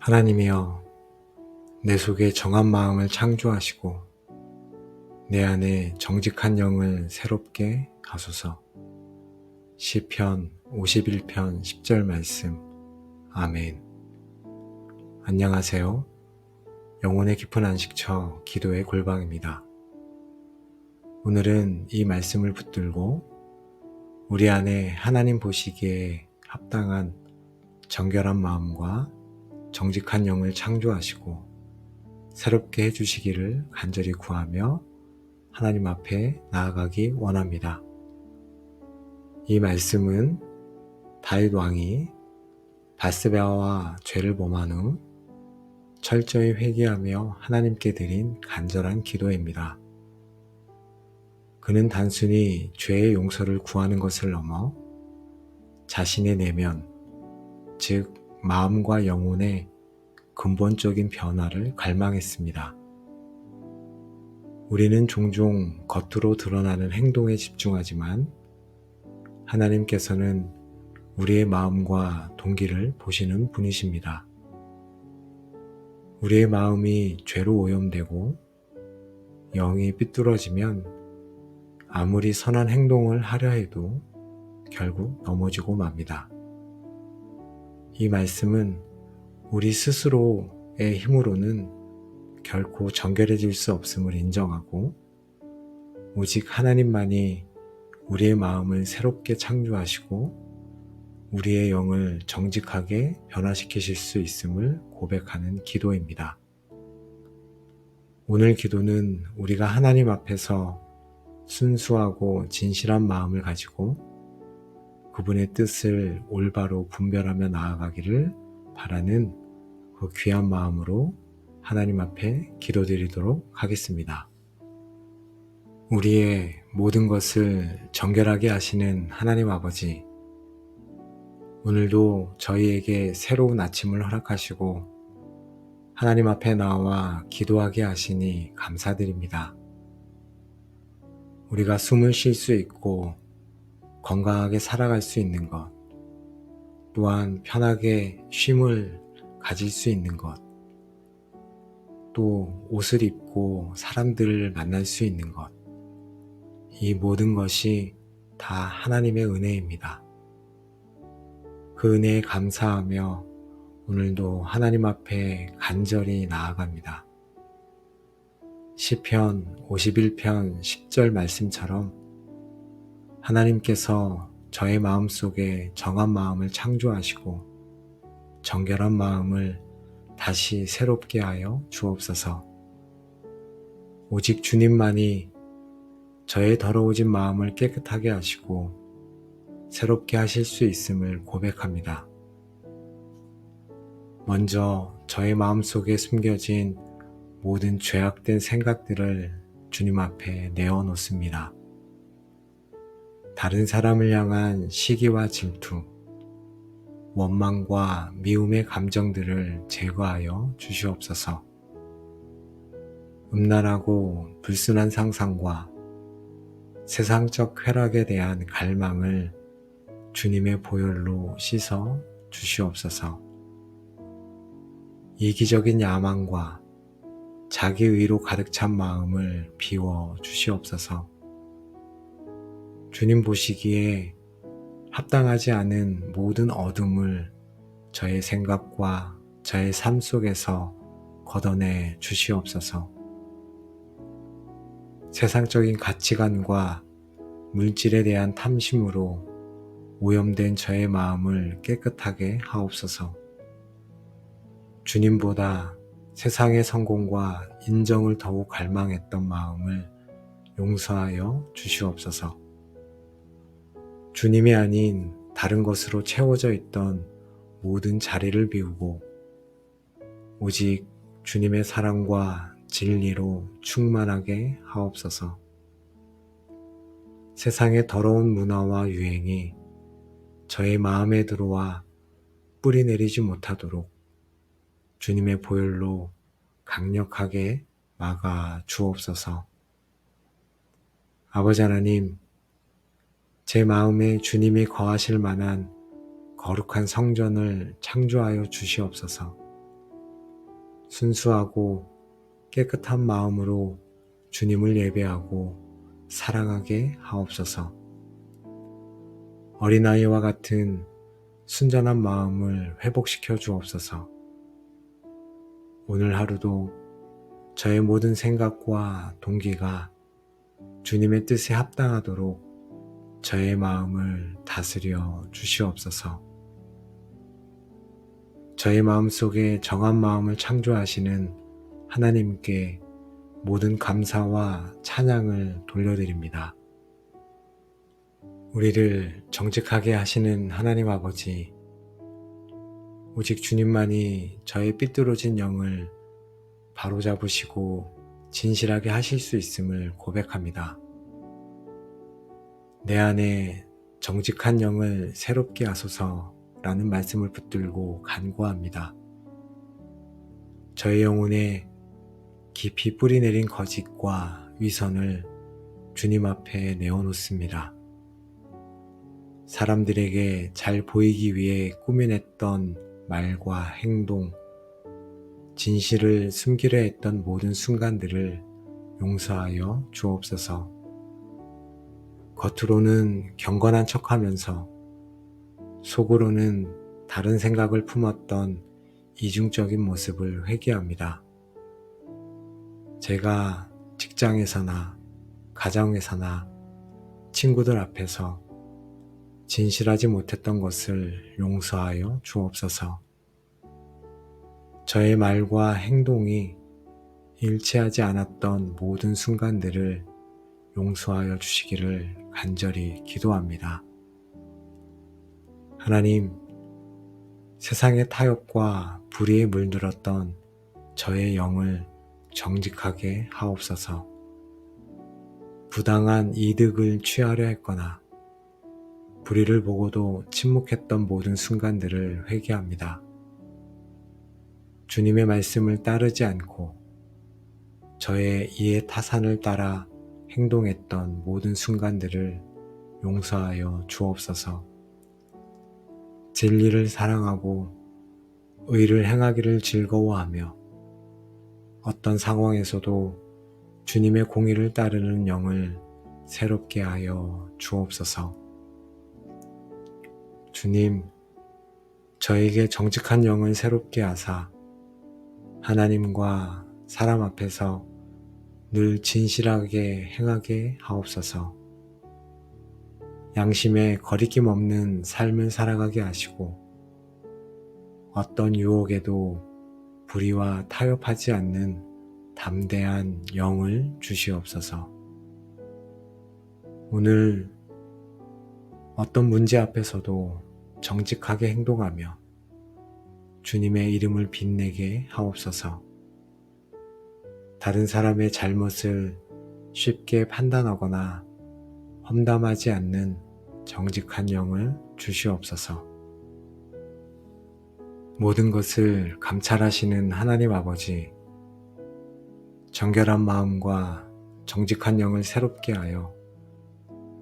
하나님이여, 내 속에 정한 마음을 창조하시고 내 안에 정직한 영을 새롭게 하소서. 시편 51편 10절 말씀. 아멘. 안녕하세요. 영혼의 깊은 안식처 기도의 골방입니다. 오늘은 이 말씀을 붙들고 우리 안에 하나님 보시기에 합당한 정결한 마음과 정직한 영을 창조하시고 새롭게 해주시기를 간절히 구하며 하나님 앞에 나아가기 원합니다. 이 말씀은 다윗 왕이 밧세바와 죄를 범한 후 철저히 회개하며 하나님께 드린 간절한 기도입니다. 그는 단순히 죄의 용서를 구하는 것을 넘어 자신의 내면, 즉 마음과 영혼의 근본적인 변화를 갈망했습니다. 우리는 종종 겉으로 드러나는 행동에 집중하지만 하나님께서는 우리의 마음과 동기를 보시는 분이십니다. 우리의 마음이 죄로 오염되고 영이 삐뚤어지면 아무리 선한 행동을 하려 해도 결국 넘어지고 맙니다. 이 말씀은 우리 스스로의 힘으로는 결코 정결해질 수 없음을 인정하고 오직 하나님만이 우리의 마음을 새롭게 창조하시고 우리의 영을 정직하게 변화시키실 수 있음을 고백하는 기도입니다. 오늘 기도는 우리가 하나님 앞에서 순수하고 진실한 마음을 가지고 그분의 뜻을 올바로 분별하며 나아가기를 바라는 그 귀한 마음으로 하나님 앞에 기도드리도록 하겠습니다. 우리의 모든 것을 정결하게 하시는 하나님 아버지, 오늘도 저희에게 새로운 아침을 허락하시고 하나님 앞에 나와 기도하게 하시니 감사드립니다. 우리가 숨을 쉴 수 있고 건강하게 살아갈 수 있는 것, 또한 편하게 쉼을 가질 수 있는 것, 또 옷을 입고 사람들을 만날 수 있는 것, 이 모든 것이 다 하나님의 은혜입니다. 그 은혜에 감사하며 오늘도 하나님 앞에 간절히 나아갑니다. 시편 51편 10절 말씀처럼 하나님께서 저의 마음속에 정한 마음을 창조하시고 정결한 마음을 다시 새롭게 하여 주옵소서. 오직 주님만이 저의 더러워진 마음을 깨끗하게 하시고 새롭게 하실 수 있음을 고백합니다. 먼저 저의 마음속에 숨겨진 모든 죄악된 생각들을 주님 앞에 내어놓습니다. 다른 사람을 향한 시기와 질투, 원망과 미움의 감정들을 제거하여 주시옵소서. 음란하고 불순한 상상과 세상적 쾌락에 대한 갈망을 주님의 보혈로 씻어 주시옵소서. 이기적인 야망과 자기의로 가득 찬 마음을 비워 주시옵소서. 주님 보시기에 합당하지 않은 모든 어둠을 저의 생각과 저의 삶 속에서 걷어내 주시옵소서. 세상적인 가치관과 물질에 대한 탐심으로 오염된 저의 마음을 깨끗하게 하옵소서. 주님보다 세상의 성공과 인정을 더욱 갈망했던 마음을 용서하여 주시옵소서. 주님이 아닌 다른 것으로 채워져 있던 모든 자리를 비우고 오직 주님의 사랑과 진리로 충만하게 하옵소서. 세상의 더러운 문화와 유행이 저의 마음에 들어와 뿌리 내리지 못하도록 주님의 보혈로 강력하게 막아 주옵소서. 아버지 하나님, 제 마음에 주님이 거하실 만한 거룩한 성전을 창조하여 주시옵소서. 순수하고 깨끗한 마음으로 주님을 예배하고 사랑하게 하옵소서. 어린아이와 같은 순전한 마음을 회복시켜 주옵소서. 오늘 하루도 저의 모든 생각과 동기가 주님의 뜻에 합당하도록 저의 마음을 다스려 주시옵소서. 저의 마음속에 정한 마음을 창조하시는 하나님께 모든 감사와 찬양을 돌려드립니다. 우리를 정직하게 하시는 하나님 아버지, 오직 주님만이 저의 삐뚤어진 영을 바로잡으시고 진실하게 하실 수 있음을 고백합니다. 내 안에 정직한 영을 새롭게 하소서라는 말씀을 붙들고 간구합니다. 저의 영혼에 깊이 뿌리내린 거짓과 위선을 주님 앞에 내어놓습니다. 사람들에게 잘 보이기 위해 꾸며냈던 말과 행동, 진실을 숨기려 했던 모든 순간들을 용서하여 주옵소서. 겉으로는 경건한 척하면서 속으로는 다른 생각을 품었던 이중적인 모습을 회개합니다. 제가 직장에서나 가정에서나 친구들 앞에서 진실하지 못했던 것을 용서하여 주옵소서. 저의 말과 행동이 일치하지 않았던 모든 순간들을 용서하여 주시기를 간절히 기도합니다. 하나님, 세상의 타협과 불의에 물들었던 저의 영을 정직하게 하옵소서. 부당한 이득을 취하려 했거나 불의를 보고도 침묵했던 모든 순간들을 회개합니다. 주님의 말씀을 따르지 않고 저의 이해 타산을 따라 행동했던 모든 순간들을 용서하여 주옵소서. 진리를 사랑하고 의를 행하기를 즐거워하며 어떤 상황에서도 주님의 공의를 따르는 영을 새롭게 하여 주옵소서. 주님, 저에게 정직한 영을 새롭게 하사 하나님과 사람 앞에서 늘 진실하게 행하게 하옵소서. 양심에 거리낌 없는 삶을 살아가게 하시고 어떤 유혹에도 불의와 타협하지 않는 담대한 영을 주시옵소서. 오늘 어떤 문제 앞에서도 정직하게 행동하며 주님의 이름을 빛내게 하옵소서. 다른 사람의 잘못을 쉽게 판단하거나 험담하지 않는 정직한 영을 주시옵소서. 모든 것을 감찰하시는 하나님 아버지, 정결한 마음과 정직한 영을 새롭게 하여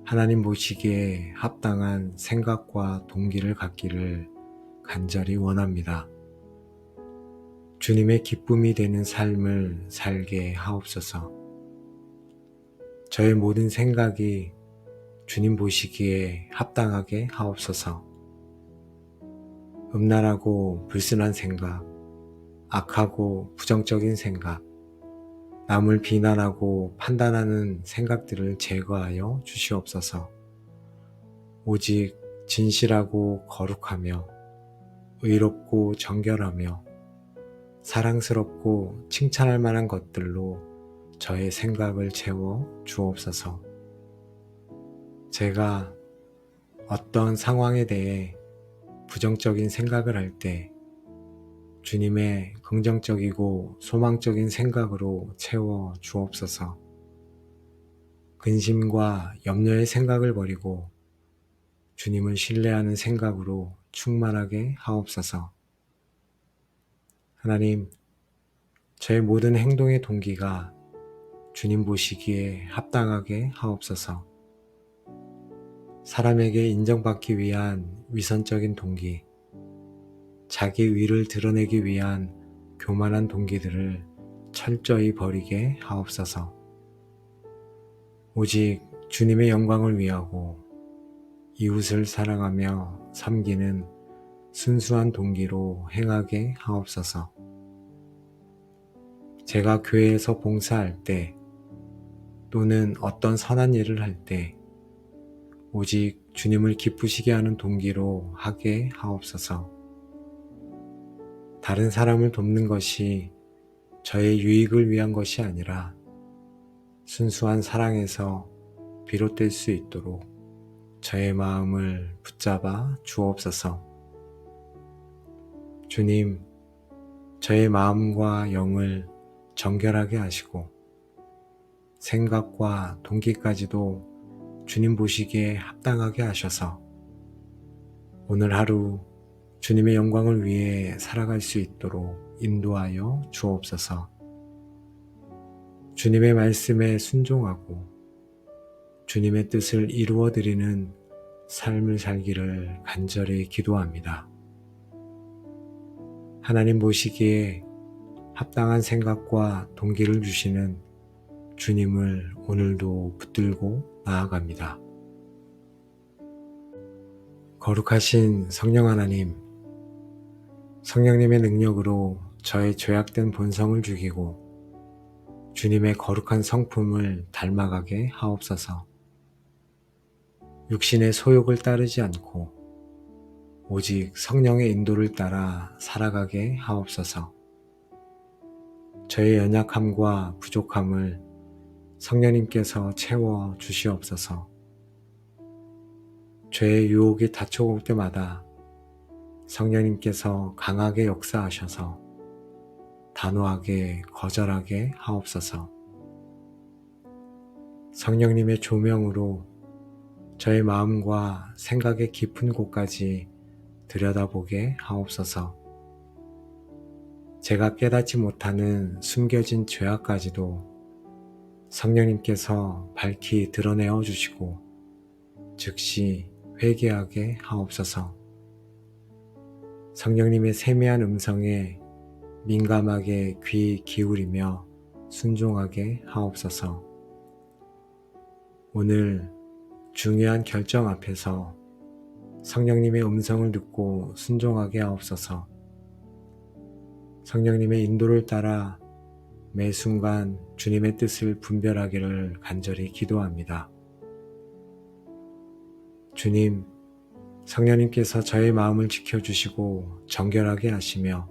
하나님 보시기에 합당한 생각과 동기를 갖기를 간절히 원합니다. 주님의 기쁨이 되는 삶을 살게 하옵소서. 저의 모든 생각이 주님 보시기에 합당하게 하옵소서. 음란하고 불순한 생각, 악하고 부정적인 생각, 남을 비난하고 판단하는 생각들을 제거하여 주시옵소서. 오직 진실하고 거룩하며 의롭고 정결하며 사랑스럽고 칭찬할 만한 것들로 저의 생각을 채워 주옵소서. 제가 어떤 상황에 대해 부정적인 생각을 할 때 주님의 긍정적이고 소망적인 생각으로 채워 주옵소서. 근심과 염려의 생각을 버리고 주님을 신뢰하는 생각으로 충만하게 하옵소서. 하나님, 저의 모든 행동의 동기가 주님 보시기에 합당하게 하옵소서. 사람에게 인정받기 위한 위선적인 동기, 자기 위를 드러내기 위한 교만한 동기들을 철저히 버리게 하옵소서. 오직 주님의 영광을 위하고 이웃을 사랑하며 섬기는 순수한 동기로 행하게 하옵소서. 제가 교회에서 봉사할 때 또는 어떤 선한 일을 할 때 오직 주님을 기쁘시게 하는 동기로 하게 하옵소서. 다른 사람을 돕는 것이 저의 유익을 위한 것이 아니라 순수한 사랑에서 비롯될 수 있도록 저의 마음을 붙잡아 주옵소서. 주님, 저의 마음과 영을 정결하게 하시고 생각과 동기까지도 주님 보시기에 합당하게 하셔서 오늘 하루 주님의 영광을 위해 살아갈 수 있도록 인도하여 주옵소서. 주님의 말씀에 순종하고 주님의 뜻을 이루어드리는 삶을 살기를 간절히 기도합니다. 하나님 보시기에 합당한 생각과 동기를 주시는 주님을 오늘도 붙들고 나아갑니다. 거룩하신 성령 하나님, 성령님의 능력으로 저의 죄악된 본성을 죽이고 주님의 거룩한 성품을 닮아가게 하옵소서. 육신의 소욕을 따르지 않고 오직 성령의 인도를 따라 살아가게 하옵소서. 저의 연약함과 부족함을 성령님께서 채워 주시옵소서. 죄의 유혹이 닥쳐올 때마다 성령님께서 강하게 역사하셔서 단호하게 거절하게 하옵소서. 성령님의 조명으로 저의 마음과 생각의 깊은 곳까지 들여다보게 하옵소서. 제가 깨닫지 못하는 숨겨진 죄악까지도 성령님께서 밝히 드러내어 주시고 즉시 회개하게 하옵소서. 성령님의 세미한 음성에 민감하게 귀 기울이며 순종하게 하옵소서. 오늘 중요한 결정 앞에서 성령님의 음성을 듣고 순종하게 하옵소서. 성령님의 인도를 따라 매 순간 주님의 뜻을 분별하기를 간절히 기도합니다. 주님, 성령님께서 저의 마음을 지켜주시고 정결하게 하시며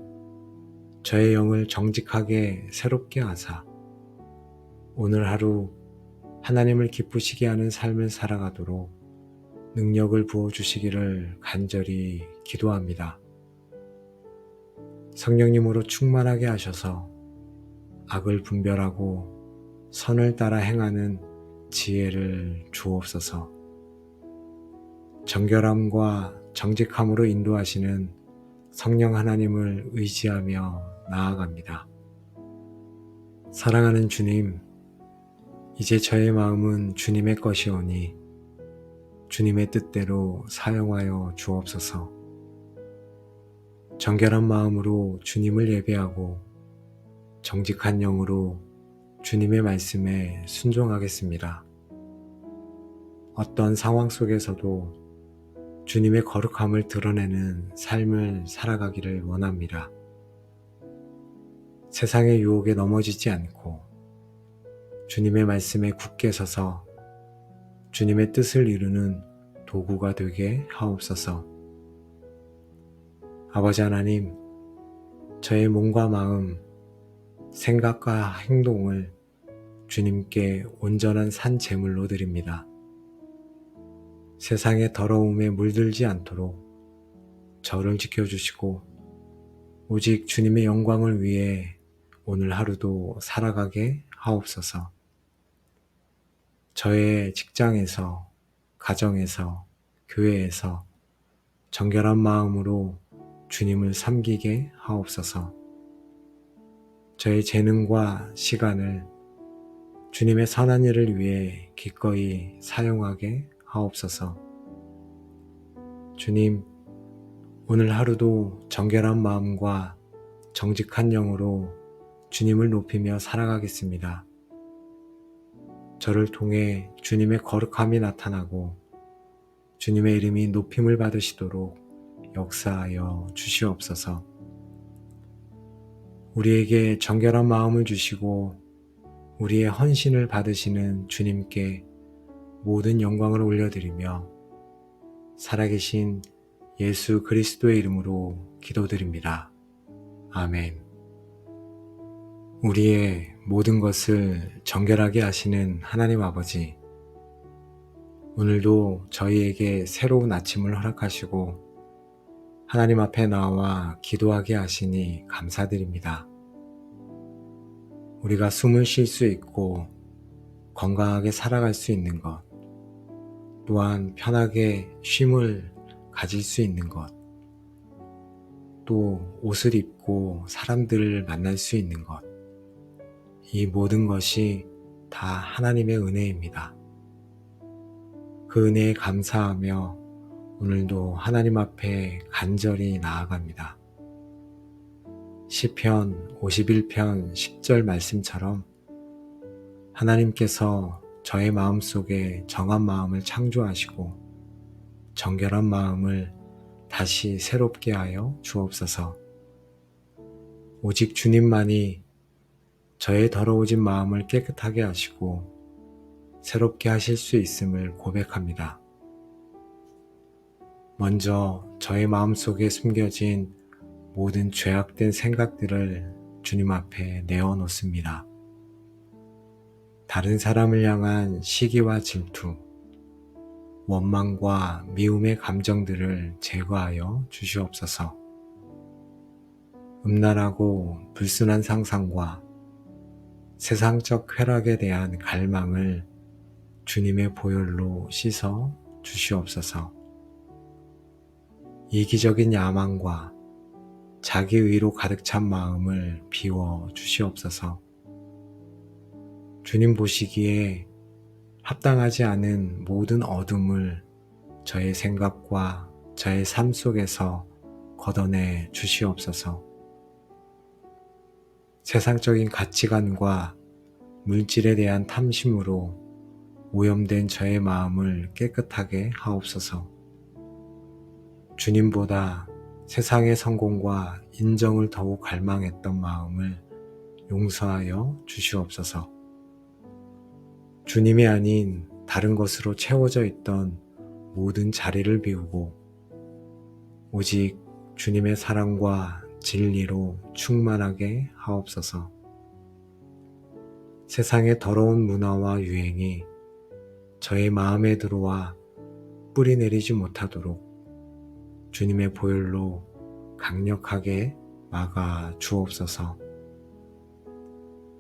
저의 영을 정직하게 새롭게 하사 오늘 하루 하나님을 기쁘시게 하는 삶을 살아가도록 능력을 부어주시기를 간절히 기도합니다. 성령님으로 충만하게 하셔서 악을 분별하고 선을 따라 행하는 지혜를 주옵소서. 정결함과 정직함으로 인도하시는 성령 하나님을 의지하며 나아갑니다. 사랑하는 주님, 이제 저의 마음은 주님의 것이오니 주님의 뜻대로 사용하여 주옵소서. 정결한 마음으로 주님을 예배하고 정직한 영으로 주님의 말씀에 순종하겠습니다. 어떤 상황 속에서도 주님의 거룩함을 드러내는 삶을 살아가기를 원합니다. 세상의 유혹에 넘어지지 않고 주님의 말씀에 굳게 서서 주님의 뜻을 이루는 도구가 되게 하옵소서. 아버지 하나님, 저의 몸과 마음, 생각과 행동을 주님께 온전한 산 제물로 드립니다. 세상의 더러움에 물들지 않도록 저를 지켜주시고 오직 주님의 영광을 위해 오늘 하루도 살아가게 하옵소서. 저의 직장에서, 가정에서, 교회에서 정결한 마음으로 주님을 섬기게 하옵소서. 저의 재능과 시간을 주님의 선한 일을 위해 기꺼이 사용하게 하옵소서. 주님, 오늘 하루도 정결한 마음과 정직한 영으로 주님을 높이며 살아가겠습니다. 저를 통해 주님의 거룩함이 나타나고 주님의 이름이 높임을 받으시도록 역사하여 주시옵소서. 우리에게 정결한 마음을 주시고 우리의 헌신을 받으시는 주님께 모든 영광을 올려드리며 살아계신 예수 그리스도의 이름으로 기도드립니다. 아멘. 우리의 모든 것을 정결하게 하시는 하나님 아버지, 오늘도 저희에게 새로운 아침을 허락하시고 하나님 앞에 나와 기도하게 하시니 감사드립니다. 우리가 숨을 쉴 수 있고 건강하게 살아갈 수 있는 것, 또한 편하게 쉼을 가질 수 있는 것, 또 옷을 입고 사람들을 만날 수 있는 것, 이 모든 것이 다 하나님의 은혜입니다. 그 은혜에 감사하며 오늘도 하나님 앞에 간절히 나아갑니다. 시편 51편 10절 말씀처럼 하나님께서 저의 마음속에 정한 마음을 창조하시고 정결한 마음을 다시 새롭게 하여 주옵소서. 오직 주님만이 저의 더러워진 마음을 깨끗하게 하시고 새롭게 하실 수 있음을 고백합니다. 먼저 저의 마음속에 숨겨진 모든 죄악된 생각들을 주님 앞에 내어놓습니다. 다른 사람을 향한 시기와 질투, 원망과 미움의 감정들을 제거하여 주시옵소서. 음란하고 불순한 상상과 세상적 쾌락에 대한 갈망을 주님의 보혈로 씻어 주시옵소서. 이기적인 야망과 자기의로 가득 찬 마음을 비워 주시옵소서. 주님 보시기에 합당하지 않은 모든 어둠을 저의 생각과 저의 삶 속에서 걷어내 주시옵소서. 세상적인 가치관과 물질에 대한 탐심으로 오염된 저의 마음을 깨끗하게 하옵소서. 주님보다 세상의 성공과 인정을 더욱 갈망했던 마음을 용서하여 주시옵소서. 주님이 아닌 다른 것으로 채워져 있던 모든 자리를 비우고 오직 주님의 사랑과 진리로 충만하게 하옵소서. 세상의 더러운 문화와 유행이 저의 마음에 들어와 뿌리 내리지 못하도록 주님의 보혈로 강력하게 막아 주옵소서.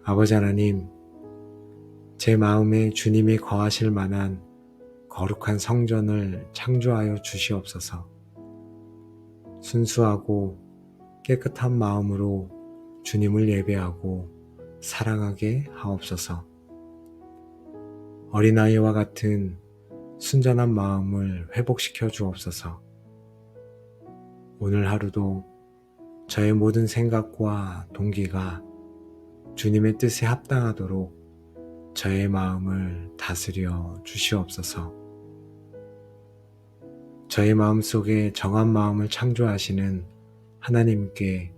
아버지 하나님, 제 마음에 주님이 거하실 만한 거룩한 성전을 창조하여 주시옵소서. 순수하고 깨끗한 마음으로 주님을 예배하고 사랑하게 하옵소서. 어린아이와 같은 순전한 마음을 회복시켜 주옵소서. 오늘 하루도 저의 모든 생각과 동기가 주님의 뜻에 합당하도록 저의 마음을 다스려 주시옵소서. 저의 마음속에 정한 마음을 창조하시는 하나님께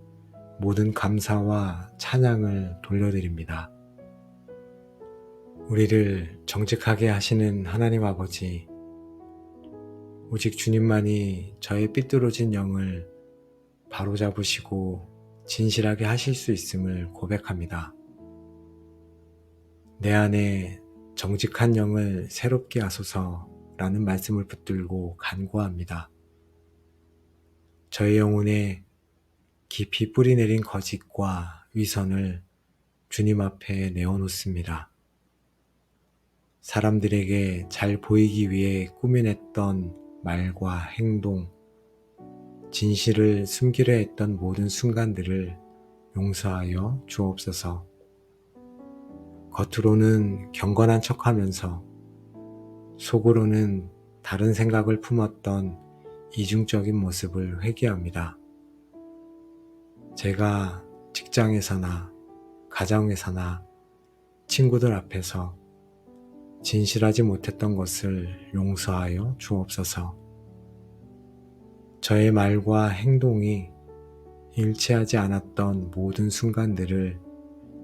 모든 감사와 찬양을 돌려드립니다. 우리를 정직하게 하시는 하나님 아버지, 오직 주님만이 저의 삐뚤어진 영을 바로잡으시고 진실하게 하실 수 있음을 고백합니다. 내 안에 정직한 영을 새롭게 하소서라는 말씀을 붙들고 간구합니다. 저의 영혼에 깊이 뿌리내린 거짓과 위선을 주님 앞에 내어놓습니다. 사람들에게 잘 보이기 위해 꾸며냈던 말과 행동, 진실을 숨기려 했던 모든 순간들을 용서하여 주옵소서. 겉으로는 경건한 척하면서 속으로는 다른 생각을 품었던 이중적인 모습을 회개합니다. 제가 직장에서나 가정에서나 친구들 앞에서 진실하지 못했던 것을 용서하여 주옵소서. 저의 말과 행동이 일치하지 않았던 모든 순간들을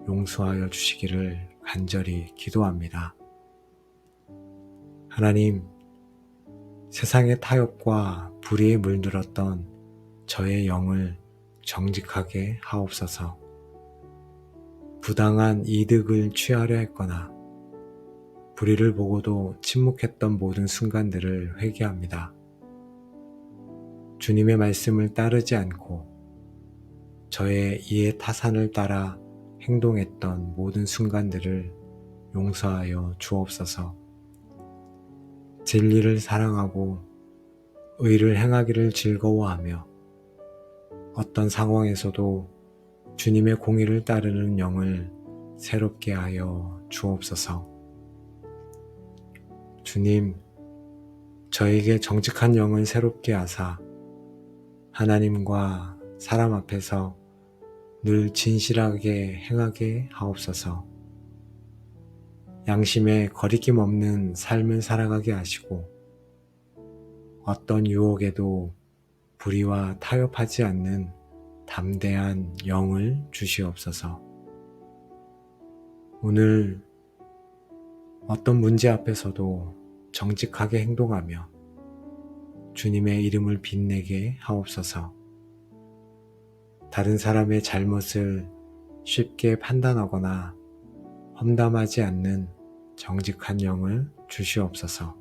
용서하여 주시기를 간절히 기도합니다. 하나님, 세상의 타협과 불의에 물들었던 저의 영을 정직하게 하옵소서. 부당한 이득을 취하려 했거나 불의를 보고도 침묵했던 모든 순간들을 회개합니다. 주님의 말씀을 따르지 않고 저의 이해 타산을 따라 행동했던 모든 순간들을 용서하여 주옵소서. 진리를 사랑하고 의를 행하기를 즐거워하며 어떤 상황에서도 주님의 공의를 따르는 영을 새롭게 하여 주옵소서. 주님, 저에게 정직한 영을 새롭게 하사 하나님과 사람 앞에서 늘 진실하게 행하게 하옵소서. 양심에 거리낌 없는 삶을 살아가게 하시고 어떤 유혹에도 불의와 타협하지 않는 담대한 영을 주시옵소서. 오늘 어떤 문제 앞에서도 정직하게 행동하며 주님의 이름을 빛내게 하옵소서. 다른 사람의 잘못을 쉽게 판단하거나 험담하지 않는 정직한 영을 주시옵소서.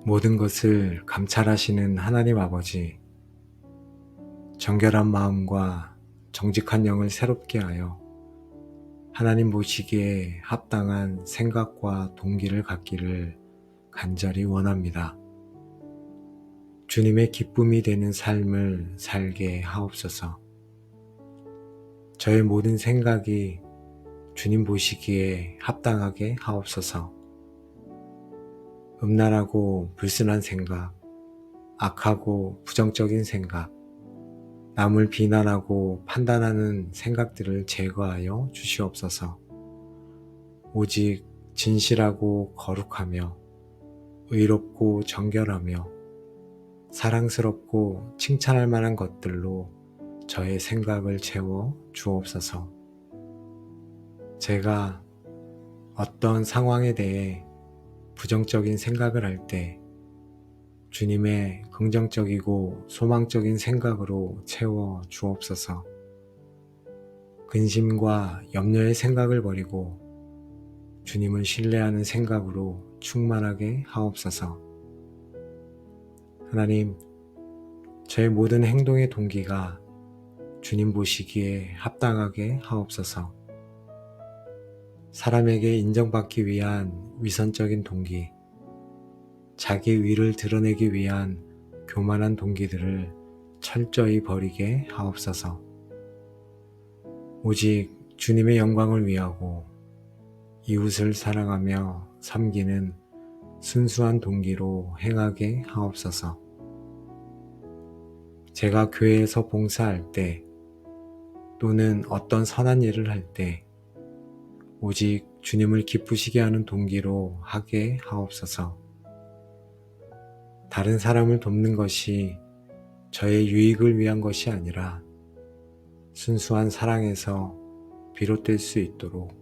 모든 것을 감찰하시는 하나님 아버지, 정결한 마음과 정직한 영을 새롭게 하여 하나님 보시기에 합당한 생각과 동기를 갖기를 간절히 원합니다. 주님의 기쁨이 되는 삶을 살게 하옵소서. 저의 모든 생각이 주님 보시기에 합당하게 하옵소서. 음란하고 불순한 생각, 악하고 부정적인 생각, 남을 비난하고 판단하는 생각들을 제거하여 주시옵소서. 오직 진실하고 거룩하며 의롭고 정결하며 사랑스럽고 칭찬할 만한 것들로 저의 생각을 채워 주옵소서. 제가 어떤 상황에 대해 부정적인 생각을 할 때 주님의 긍정적이고 소망적인 생각으로 채워 주옵소서. 근심과 염려의 생각을 버리고 주님을 신뢰하는 생각으로 충만하게 하옵소서. 하나님, 저의 모든 행동의 동기가 주님 보시기에 합당하게 하옵소서. 사람에게 인정받기 위한 위선적인 동기, 자기 위를 드러내기 위한 교만한 동기들을 철저히 버리게 하옵소서. 오직 주님의 영광을 위하고 이웃을 사랑하며 섬기는 순수한 동기로 행하게 하옵소서. 제가 교회에서 봉사할 때 또는 어떤 선한 일을 할 때 오직 주님을 기쁘시게 하는 동기로 하게 하옵소서. 다른 사람을 돕는 것이 저의 유익을 위한 것이 아니라 순수한 사랑에서 비롯될 수 있도록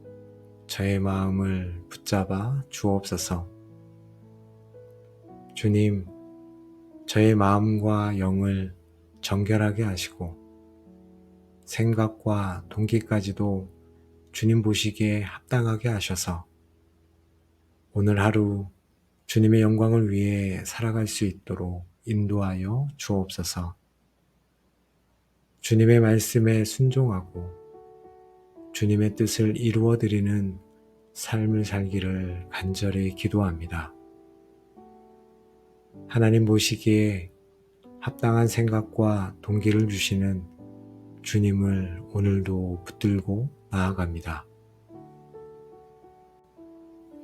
저의 마음을 붙잡아 주옵소서. 주님, 저의 마음과 영을 정결하게 하시고 생각과 동기까지도 주님 보시기에 합당하게 하셔서 오늘 하루 주님의 영광을 위해 살아갈 수 있도록 인도하여 주옵소서. 주님의 말씀에 순종하고 주님의 뜻을 이루어 드리는 삶을 살기를 간절히 기도합니다. 하나님 보시기에 합당한 생각과 동기를 주시는 주님을 오늘도 붙들고 나아갑니다.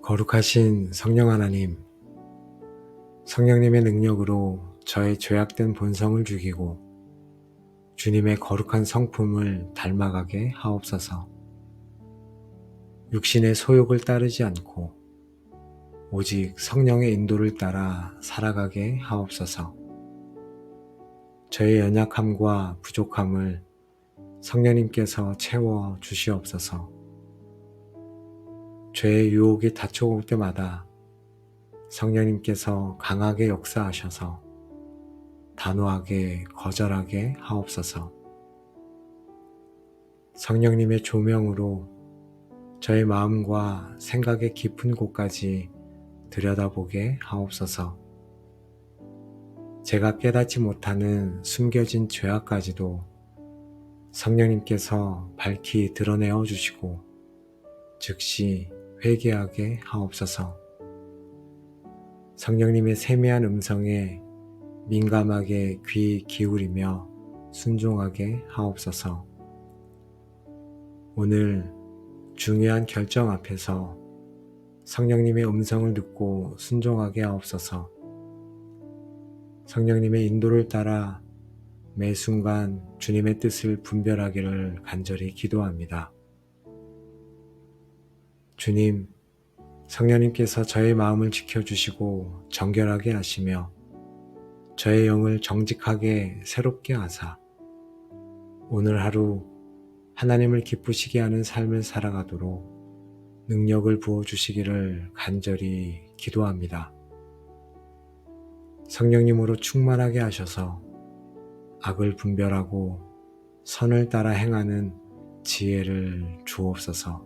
거룩하신 성령 하나님, 성령님의 능력으로 저의 죄악된 본성을 죽이고 주님의 거룩한 성품을 닮아가게 하옵소서. 육신의 소욕을 따르지 않고 오직 성령의 인도를 따라 살아가게 하옵소서. 저의 연약함과 부족함을 성령님께서 채워 주시옵소서. 죄의 유혹이 닥쳐올 때마다 성령님께서 강하게 역사하셔서 단호하게 거절하게 하옵소서. 성령님의 조명으로 저의 마음과 생각의 깊은 곳까지 들여다보게 하옵소서. 제가 깨닫지 못하는 숨겨진 죄악까지도 성령님께서 밝히 드러내어 주시고 즉시 회개하게 하옵소서. 성령님의 세미한 음성에 민감하게 귀 기울이며 순종하게 하옵소서. 오늘 중요한 결정 앞에서 성령님의 음성을 듣고 순종하게 하옵소서. 성령님의 인도를 따라 매 순간 주님의 뜻을 분별하기를 간절히 기도합니다. 주님, 성령님께서 저의 마음을 지켜주시고 정결하게 하시며 저의 영을 정직하게 새롭게 하사 오늘 하루 하나님을 기쁘시게 하는 삶을 살아가도록 능력을 부어주시기를 간절히 기도합니다. 성령님으로 충만하게 하셔서 악을 분별하고 선을 따라 행하는 지혜를 주옵소서.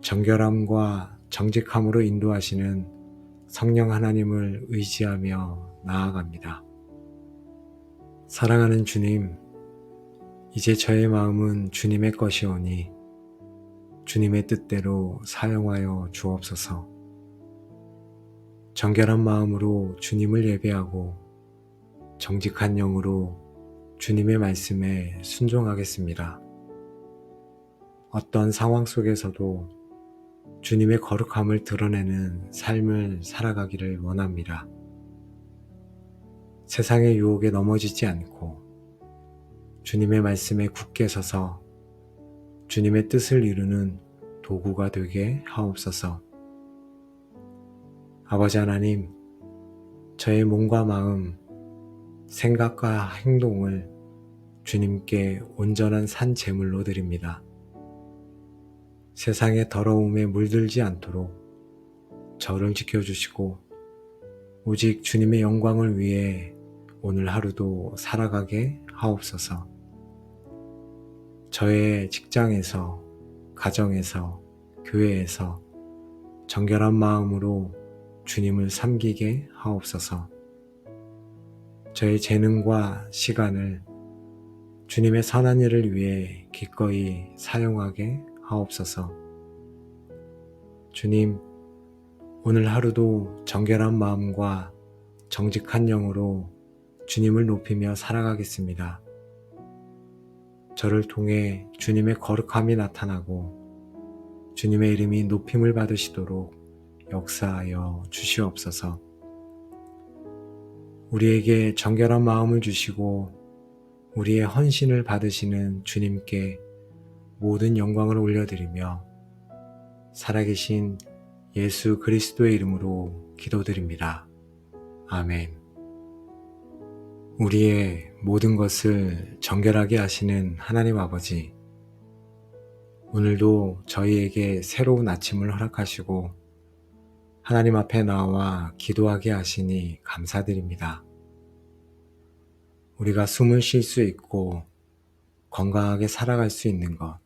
정결함과 정직함으로 인도하시는 성령 하나님을 의지하며 나아갑니다. 사랑하는 주님, 이제 저의 마음은 주님의 것이오니 주님의 뜻대로 사용하여 주옵소서. 정결한 마음으로 주님을 예배하고 정직한 영으로 주님의 말씀에 순종하겠습니다. 어떤 상황 속에서도 주님의 거룩함을 드러내는 삶을 살아가기를 원합니다. 세상의 유혹에 넘어지지 않고 주님의 말씀에 굳게 서서 주님의 뜻을 이루는 도구가 되게 하옵소서. 아버지 하나님, 저의 몸과 마음, 생각과 행동을 주님께 온전한 산 제물로 드립니다. 세상의 더러움에 물들지 않도록 저를 지켜주시고 오직 주님의 영광을 위해 오늘 하루도 살아가게 하옵소서. 저의 직장에서, 가정에서, 교회에서 정결한 마음으로 주님을 섬기게 하옵소서. 저의 재능과 시간을 주님의 선한 일을 위해 기꺼이 사용하게 하옵소서. 주님, 오늘 하루도 정결한 마음과 정직한 영으로 주님을 높이며 살아가겠습니다. 저를 통해 주님의 거룩함이 나타나고 주님의 이름이 높임을 받으시도록 역사하여 주시옵소서. 우리에게 정결한 마음을 주시고 우리의 헌신을 받으시는 주님께 모든 영광을 올려드리며 살아계신 예수 그리스도의 이름으로 기도드립니다. 아멘. 우리의 모든 것을 정결하게 하시는 하나님 아버지, 오늘도 저희에게 새로운 아침을 허락하시고 하나님 앞에 나와 기도하게 하시니 감사드립니다. 우리가 숨을 쉴 수 있고 건강하게 살아갈 수 있는 것,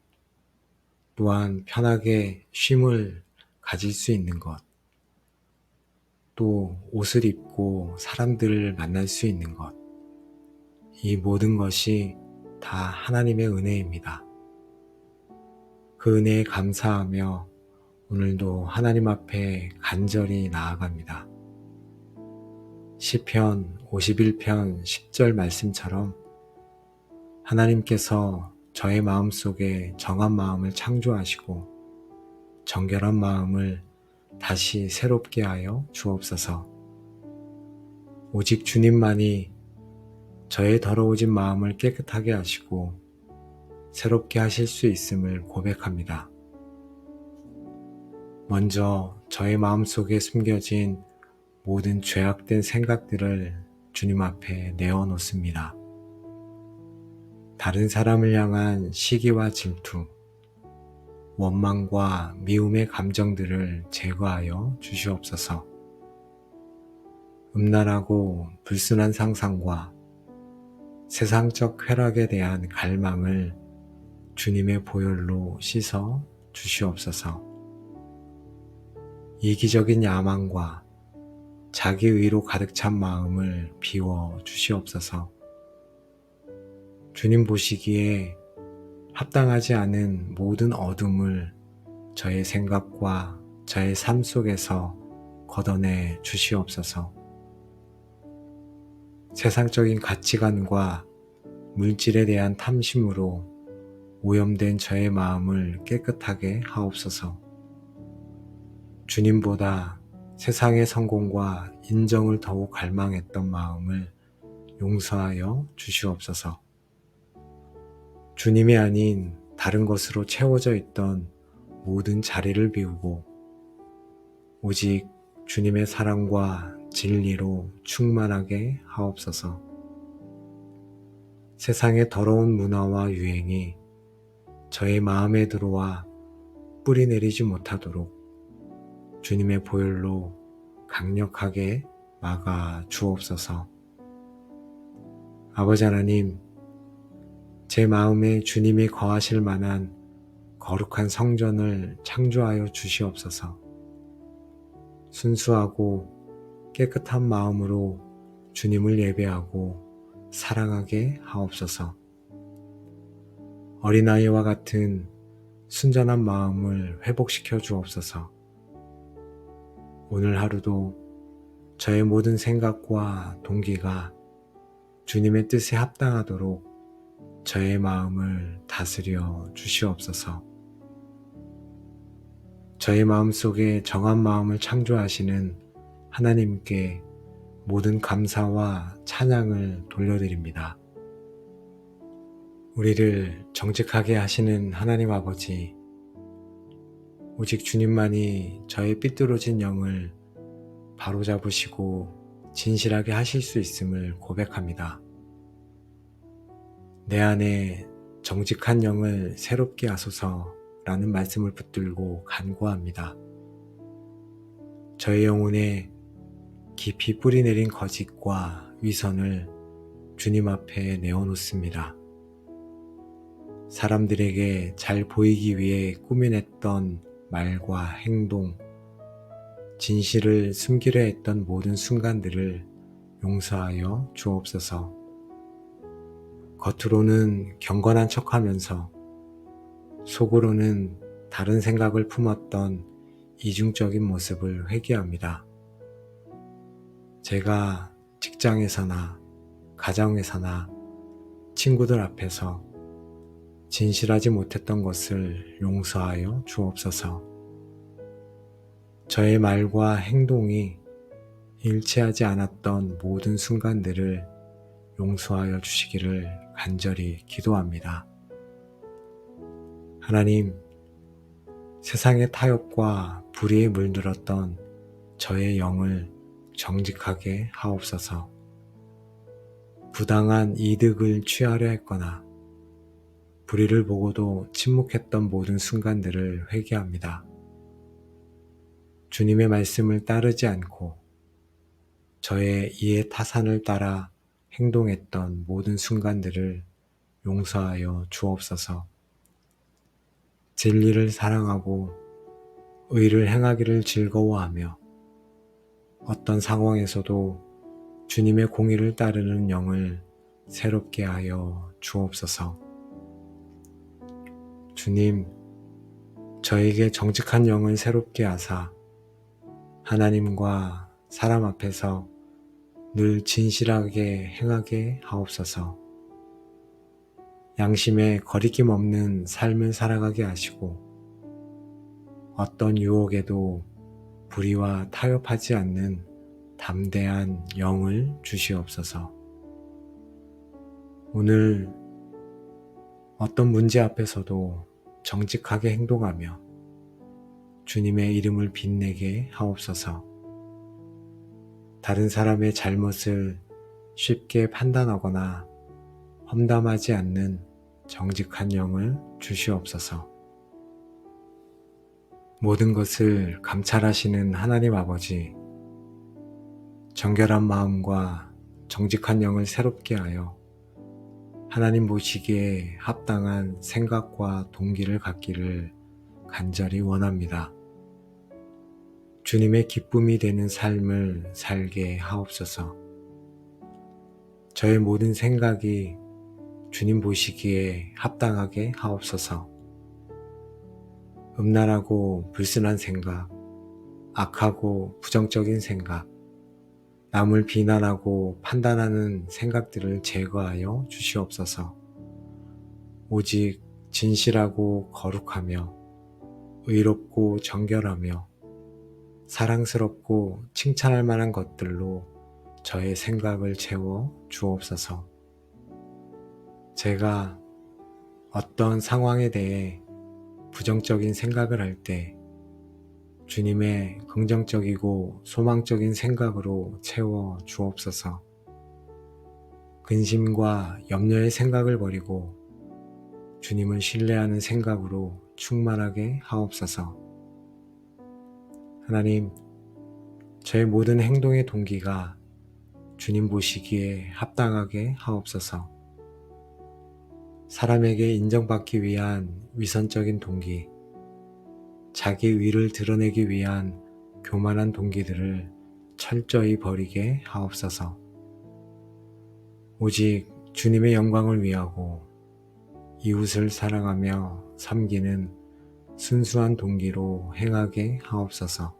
또한 편하게 쉼을 가질 수 있는 것, 또 옷을 입고 사람들을 만날 수 있는 것, 이 모든 것이 다 하나님의 은혜입니다. 그 은혜에 감사하며 오늘도 하나님 앞에 간절히 나아갑니다. 시편 51편 10절 말씀처럼 하나님께서 저의 마음속에 정한 마음을 창조하시고 정결한 마음을 다시 새롭게 하여 주옵소서. 오직 주님만이 저의 더러워진 마음을 깨끗하게 하시고 새롭게 하실 수 있음을 고백합니다. 먼저 저의 마음속에 숨겨진 모든 죄악된 생각들을 주님 앞에 내어놓습니다. 다른 사람을 향한 시기와 질투, 원망과 미움의 감정들을 제거하여 주시옵소서. 음란하고 불순한 상상과 세상적 쾌락에 대한 갈망을 주님의 보혈로 씻어 주시옵소서. 이기적인 야망과 자기의로 가득 찬 마음을 비워 주시옵소서. 주님 보시기에 합당하지 않은 모든 어둠을 저의 생각과 저의 삶 속에서 걷어내 주시옵소서. 세상적인 가치관과 물질에 대한 탐심으로 오염된 저의 마음을 깨끗하게 하옵소서. 주님보다 세상의 성공과 인정을 더욱 갈망했던 마음을 용서하여 주시옵소서. 주님이 아닌 다른 것으로 채워져 있던 모든 자리를 비우고 오직 주님의 사랑과 진리로 충만하게 하옵소서. 세상의 더러운 문화와 유행이 저의 마음에 들어와 뿌리 내리지 못하도록 주님의 보혈로 강력하게 막아 주옵소서. 아버지 하나님, 제 마음에 주님이 거하실 만한 거룩한 성전을 창조하여 주시옵소서. 순수하고 깨끗한 마음으로 주님을 예배하고 사랑하게 하옵소서. 어린아이와 같은 순전한 마음을 회복시켜 주옵소서. 오늘 하루도 저의 모든 생각과 동기가 주님의 뜻에 합당하도록 저의 마음을 다스려 주시옵소서. 저의 마음속에 정한 마음을 창조하시는 하나님께 모든 감사와 찬양을 돌려드립니다. 우리를 정직하게 하시는 하나님 아버지, 오직 주님만이 저의 삐뚤어진 영을 바로잡으시고 진실하게 하실 수 있음을 고백합니다. 내 안에 정직한 영을 새롭게 하소서라는 말씀을 붙들고 간구합니다. 저의 영혼에 깊이 뿌리 내린 거짓과 위선을 주님 앞에 내어놓습니다. 사람들에게 잘 보이기 위해 꾸며냈던 말과 행동, 진실을 숨기려 했던 모든 순간들을 용서하여 주옵소서. 겉으로는 경건한 척하면서 속으로는 다른 생각을 품었던 이중적인 모습을 회개합니다. 제가 직장에서나 가정에서나 친구들 앞에서 진실하지 못했던 것을 용서하여 주옵소서. 저의 말과 행동이 일치하지 않았던 모든 순간들을 용서하여 주시기를 간절히 기도합니다. 하나님, 세상의 타협과 불의에 물들었던 저의 영을 정직하게 하옵소서. 부당한 이득을 취하려 했거나 불의를 보고도 침묵했던 모든 순간들을 회개합니다. 주님의 말씀을 따르지 않고 저의 이해 타산을 따라 행동했던 모든 순간들을 용서하여 주옵소서. 진리를 사랑하고 의를 행하기를 즐거워하며 어떤 상황에서도 주님의 공의를 따르는 영을 새롭게 하여 주옵소서. 주님, 저에게 정직한 영을 새롭게 하사 하나님과 사람 앞에서 늘 진실하게 행하게 하옵소서. 양심에 거리낌 없는 삶을 살아가게 하시고 어떤 유혹에도 불의와 타협하지 않는 담대한 영을 주시옵소서. 오늘 어떤 문제 앞에서도 정직하게 행동하며 주님의 이름을 빛내게 하옵소서. 다른 사람의 잘못을 쉽게 판단하거나 험담하지 않는 정직한 영을 주시옵소서. 모든 것을 감찰하시는 하나님 아버지, 정결한 마음과 정직한 영을 새롭게 하여 하나님 보시기에 합당한 생각과 동기를 갖기를 간절히 원합니다. 주님의 기쁨이 되는 삶을 살게 하옵소서. 저의 모든 생각이 주님 보시기에 합당하게 하옵소서. 음란하고 불순한 생각, 악하고 부정적인 생각, 남을 비난하고 판단하는 생각들을 제거하여 주시옵소서. 오직 진실하고 거룩하며 의롭고 정결하며 사랑스럽고 칭찬할 만한 것들로 저의 생각을 채워 주옵소서. 제가 어떤 상황에 대해 부정적인 생각을 할 때 주님의 긍정적이고 소망적인 생각으로 채워 주옵소서. 근심과 염려의 생각을 버리고 주님을 신뢰하는 생각으로 충만하게 하옵소서. 하나님, 저의 모든 행동의 동기가 주님 보시기에 합당하게 하옵소서. 사람에게 인정받기 위한 위선적인 동기, 자기 위를 드러내기 위한 교만한 동기들을 철저히 버리게 하옵소서. 오직 주님의 영광을 위하고 이웃을 사랑하며 섬기는 순수한 동기로 행하게 하옵소서.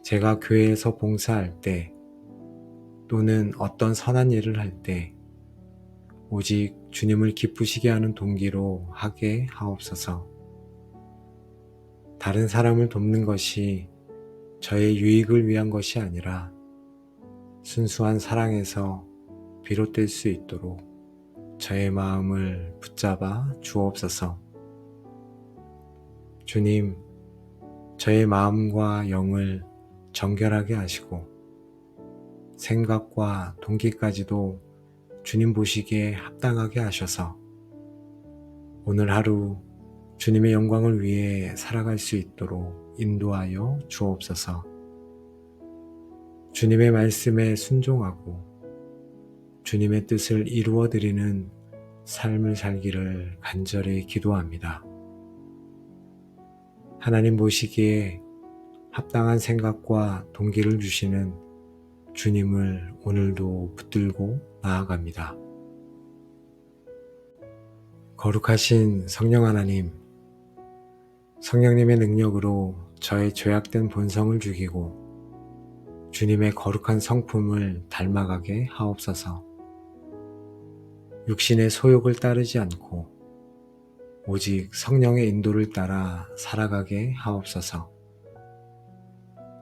제가 교회에서 봉사할 때 또는 어떤 선한 일을 할 때 오직 주님을 기쁘시게 하는 동기로 하게 하옵소서. 다른 사람을 돕는 것이 저의 유익을 위한 것이 아니라 순수한 사랑에서 비롯될 수 있도록 저의 마음을 붙잡아 주옵소서. 주님, 저의 마음과 영을 정결하게 하시고 생각과 동기까지도 주님 보시기에 합당하게 하셔서 오늘 하루 주님의 영광을 위해 살아갈 수 있도록 인도하여 주옵소서. 주님의 말씀에 순종하고 주님의 뜻을 이루어드리는 삶을 살기를 간절히 기도합니다. 하나님 보시기에 합당한 생각과 동기를 주시는 주님을 오늘도 붙들고 나아갑니다. 거룩하신 성령 하나님, 성령님의 능력으로 저의 죄악된 본성을 죽이고 주님의 거룩한 성품을 닮아가게 하옵소서. 육신의 소욕을 따르지 않고 오직 성령의 인도를 따라 살아가게 하옵소서.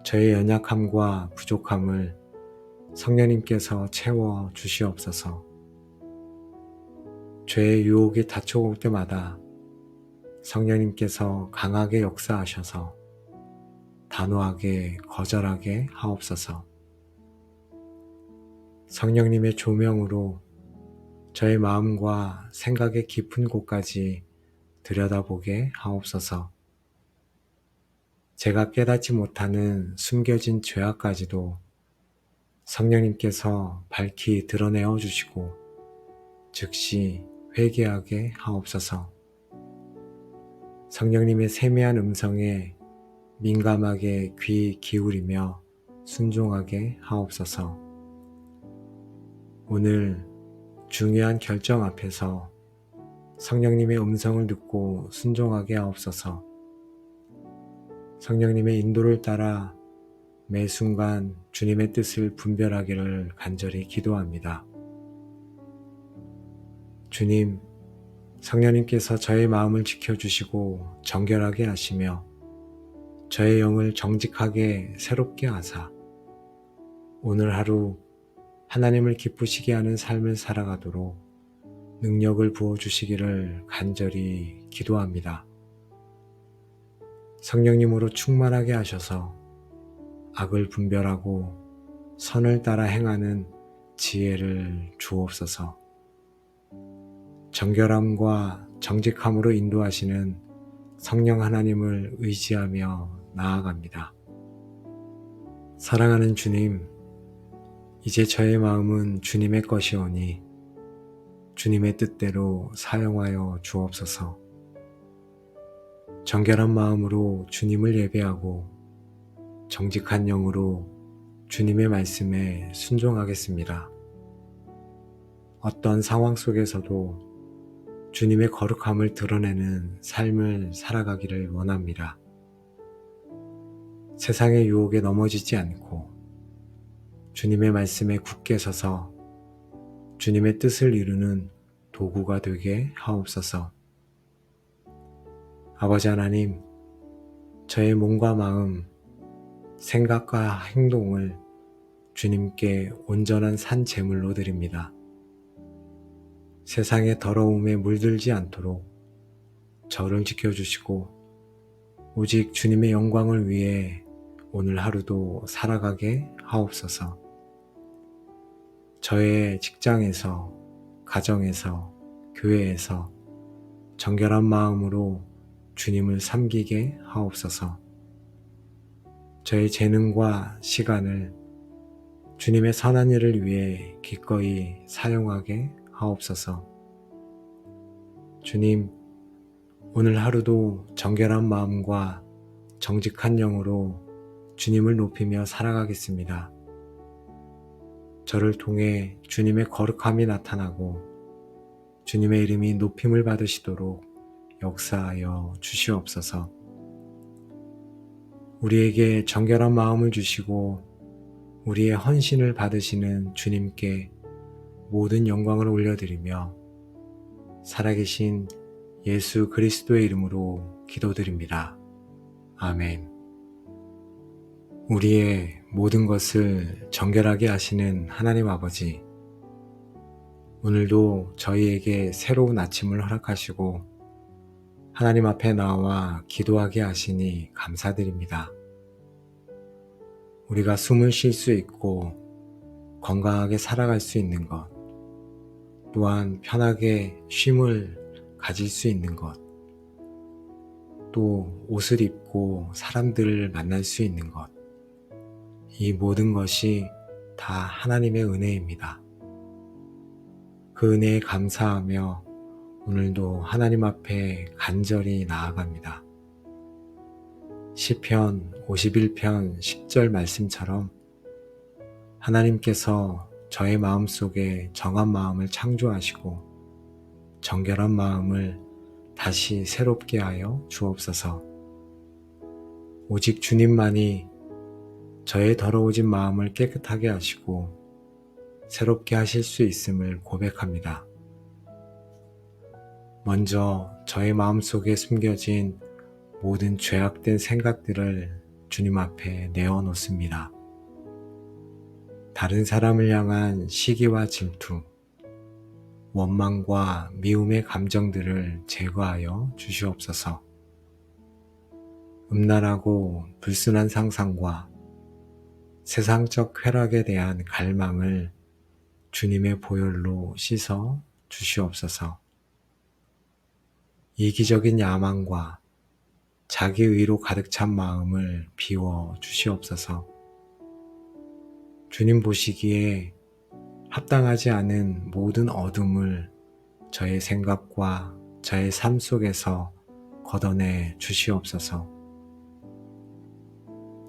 저의 연약함과 부족함을 성령님께서 채워 주시옵소서. 죄의 유혹이 닥쳐올 때마다 성령님께서 강하게 역사하셔서 단호하게 거절하게 하옵소서. 성령님의 조명으로 저의 마음과 생각의 깊은 곳까지 들여다보게 하옵소서. 제가 깨닫지 못하는 숨겨진 죄악까지도 성령님께서 밝히 드러내어 주시고 즉시 회개하게 하옵소서. 성령님의 세미한 음성에 민감하게 귀 기울이며 순종하게 하옵소서. 오늘 중요한 결정 앞에서 성령님의 음성을 듣고 순종하게 하옵소서. 성령님의 인도를 따라 매 순간 주님의 뜻을 분별하기를 간절히 기도합니다. 주님, 성령님께서 저의 마음을 지켜주시고 정결하게 하시며 저의 영을 정직하게 새롭게 하사 오늘 하루 하나님을 기쁘시게 하는 삶을 살아가도록 능력을 부어주시기를 간절히 기도합니다. 성령님으로 충만하게 하셔서 악을 분별하고 선을 따라 행하는 지혜를 주옵소서. 정결함과 정직함으로 인도하시는 성령 하나님을 의지하며 나아갑니다. 사랑하는 주님, 이제 저의 마음은 주님의 것이오니 주님의 뜻대로 사용하여 주옵소서. 정결한 마음으로 주님을 예배하고 정직한 영으로 주님의 말씀에 순종하겠습니다. 어떤 상황 속에서도 주님의 거룩함을 드러내는 삶을 살아가기를 원합니다. 세상의 유혹에 넘어지지 않고 주님의 말씀에 굳게 서서 주님의 뜻을 이루는 도구가 되게 하옵소서. 아버지 하나님, 저의 몸과 마음, 생각과 행동을 주님께 온전한 산 제물로 드립니다. 세상의 더러움에 물들지 않도록 저를 지켜주시고 오직 주님의 영광을 위해 오늘 하루도 살아가게 하옵소서. 저의 직장에서, 가정에서, 교회에서 정결한 마음으로 주님을 섬기게 하옵소서. 저의 재능과 시간을 주님의 선한 일을 위해 기꺼이 사용하게 하옵소서. 주님, 오늘 하루도 정결한 마음과 정직한 영으로 주님을 높이며 살아가겠습니다. 저를 통해 주님의 거룩함이 나타나고 주님의 이름이 높임을 받으시도록 역사하여 주시옵소서. 우리에게 정결한 마음을 주시고 우리의 헌신을 받으시는 주님께 모든 영광을 올려드리며 살아계신 예수 그리스도의 이름으로 기도드립니다. 아멘. 우리의 모든 것을 정결하게 하시는 하나님 아버지, 오늘도 저희에게 새로운 아침을 허락하시고 하나님 앞에 나와 기도하게 하시니 감사드립니다. 우리가 숨을 쉴 수 있고 건강하게 살아갈 수 있는 것, 또한 편하게 쉼을 가질 수 있는 것, 또 옷을 입고 사람들을 만날 수 있는 것, 이 모든 것이 다 하나님의 은혜입니다. 그 은혜에 감사하며 오늘도 하나님 앞에 간절히 나아갑니다. 시편 51편 10절 말씀처럼 하나님께서 저의 마음속에 정한 마음을 창조하시고 정결한 마음을 다시 새롭게 하여 주옵소서. 오직 주님만이 저의 더러워진 마음을 깨끗하게 하시고 새롭게 하실 수 있음을 고백합니다. 먼저 저의 마음속에 숨겨진 모든 죄악된 생각들을 주님 앞에 내어놓습니다. 다른 사람을 향한 시기와 질투, 원망과 미움의 감정들을 제거하여 주시옵소서. 음란하고 불순한 상상과 세상적 쾌락에 대한 갈망을 주님의 보혈로 씻어 주시옵소서. 이기적인 야망과 자기의로 가득 찬 마음을 비워 주시옵소서. 주님 보시기에 합당하지 않은 모든 어둠을 저의 생각과 저의 삶 속에서 걷어내 주시옵소서.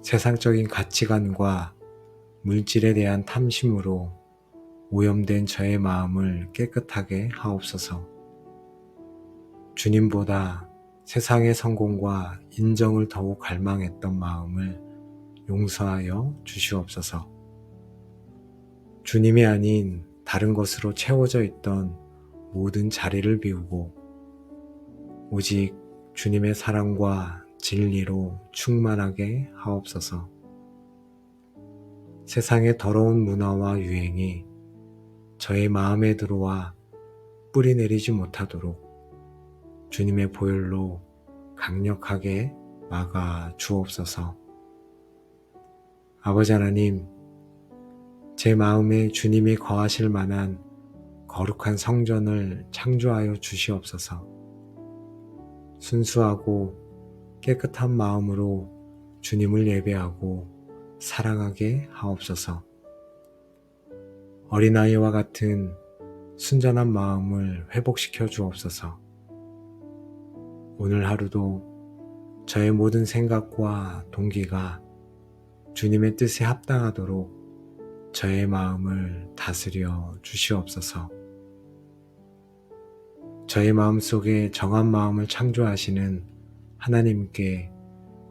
세상적인 가치관과 물질에 대한 탐심으로 오염된 저의 마음을 깨끗하게 하옵소서. 주님보다 세상의 성공과 인정을 더욱 갈망했던 마음을 용서하여 주시옵소서. 주님이 아닌 다른 것으로 채워져 있던 모든 자리를 비우고 오직 주님의 사랑과 진리로 충만하게 하옵소서. 세상의 더러운 문화와 유행이 저의 마음에 들어와 뿌리 내리지 못하도록 주님의 보혈로 강력하게 막아 주옵소서. 아버지 하나님, 제 마음에 주님이 거하실 만한 거룩한 성전을 창조하여 주시옵소서. 순수하고 깨끗한 마음으로 주님을 예배하고 사랑하게 하옵소서. 어린아이와 같은 순전한 마음을 회복시켜 주옵소서. 오늘 하루도 저의 모든 생각과 동기가 주님의 뜻에 합당하도록 저의 마음을 다스려 주시옵소서. 저의 마음속에 정한 마음을 창조하시는 하나님께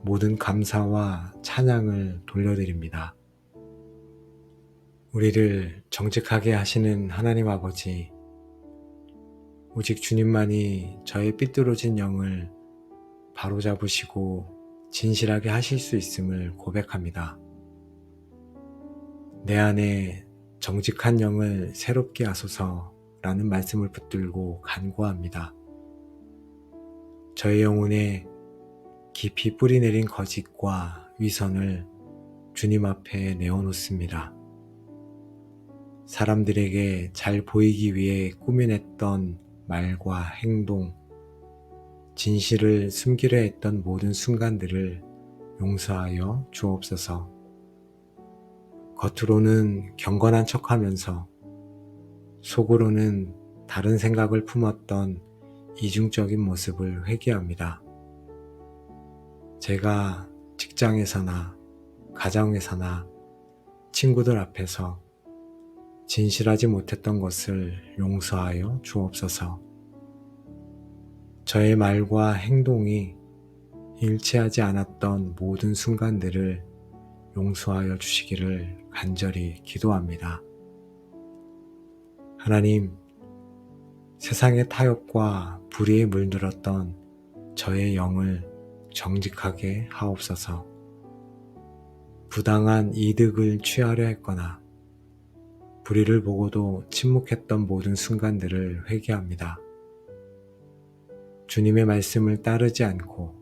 모든 감사와 찬양을 돌려드립니다. 우리를 정직하게 하시는 하나님 아버지, 오직 주님만이 저의 삐뚤어진 영을 바로잡으시고 진실하게 하실 수 있음을 고백합니다. 내 안에 정직한 영을 새롭게 하소서라는 말씀을 붙들고 간구합니다. 저의 영혼에 깊이 뿌리 내린 거짓과 위선을 주님 앞에 내어놓습니다. 사람들에게 잘 보이기 위해 꾸며냈던 말과 행동, 진실을 숨기려 했던 모든 순간들을 용서하여 주옵소서. 겉으로는 경건한 척하면서 속으로는 다른 생각을 품었던 이중적인 모습을 회개합니다. 제가 직장에서나 가정에서나 친구들 앞에서 진실하지 못했던 것을 용서하여 주옵소서. 저의 말과 행동이 일치하지 않았던 모든 순간들을 용서하여 주시기를 간절히 기도합니다. 하나님, 세상의 타협과 불의에 물들었던 저의 영을 정직하게 하옵소서. 부당한 이득을 취하려 했거나 불의를 보고도 침묵했던 모든 순간들을 회개합니다. 주님의 말씀을 따르지 않고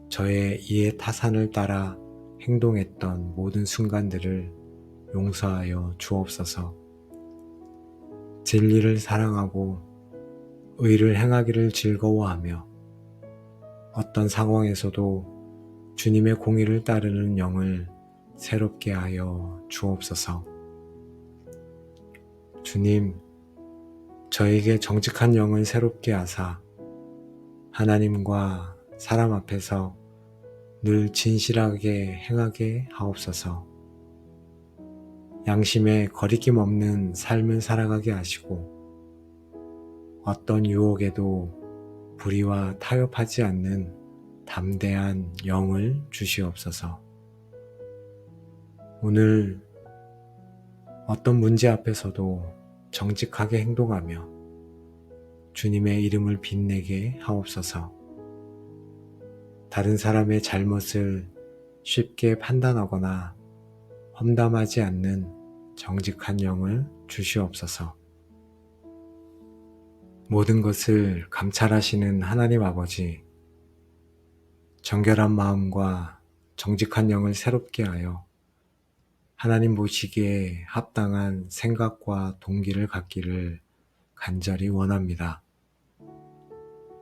저의 이해 타산을 따라 행동했던 모든 순간들을 용서하여 주옵소서. 진리를 사랑하고 의를 행하기를 즐거워하며 어떤 상황에서도 주님의 공의를 따르는 영을 새롭게 하여 주옵소서. 주님, 저에게 정직한 영을 새롭게 하사 하나님과 사람 앞에서 늘 진실하게 행하게 하옵소서. 양심에 거리낌 없는 삶을 살아가게 하시고 어떤 유혹에도 불의와 타협하지 않는 담대한 영을 주시옵소서. 오늘 어떤 문제 앞에서도 정직하게 행동하며 주님의 이름을 빛내게 하옵소서. 다른 사람의 잘못을 쉽게 판단하거나 험담하지 않는 정직한 영을 주시옵소서. 모든 것을 감찰하시는 하나님 아버지, 정결한 마음과 정직한 영을 새롭게 하여 하나님 보시기에 합당한 생각과 동기를 갖기를 간절히 원합니다.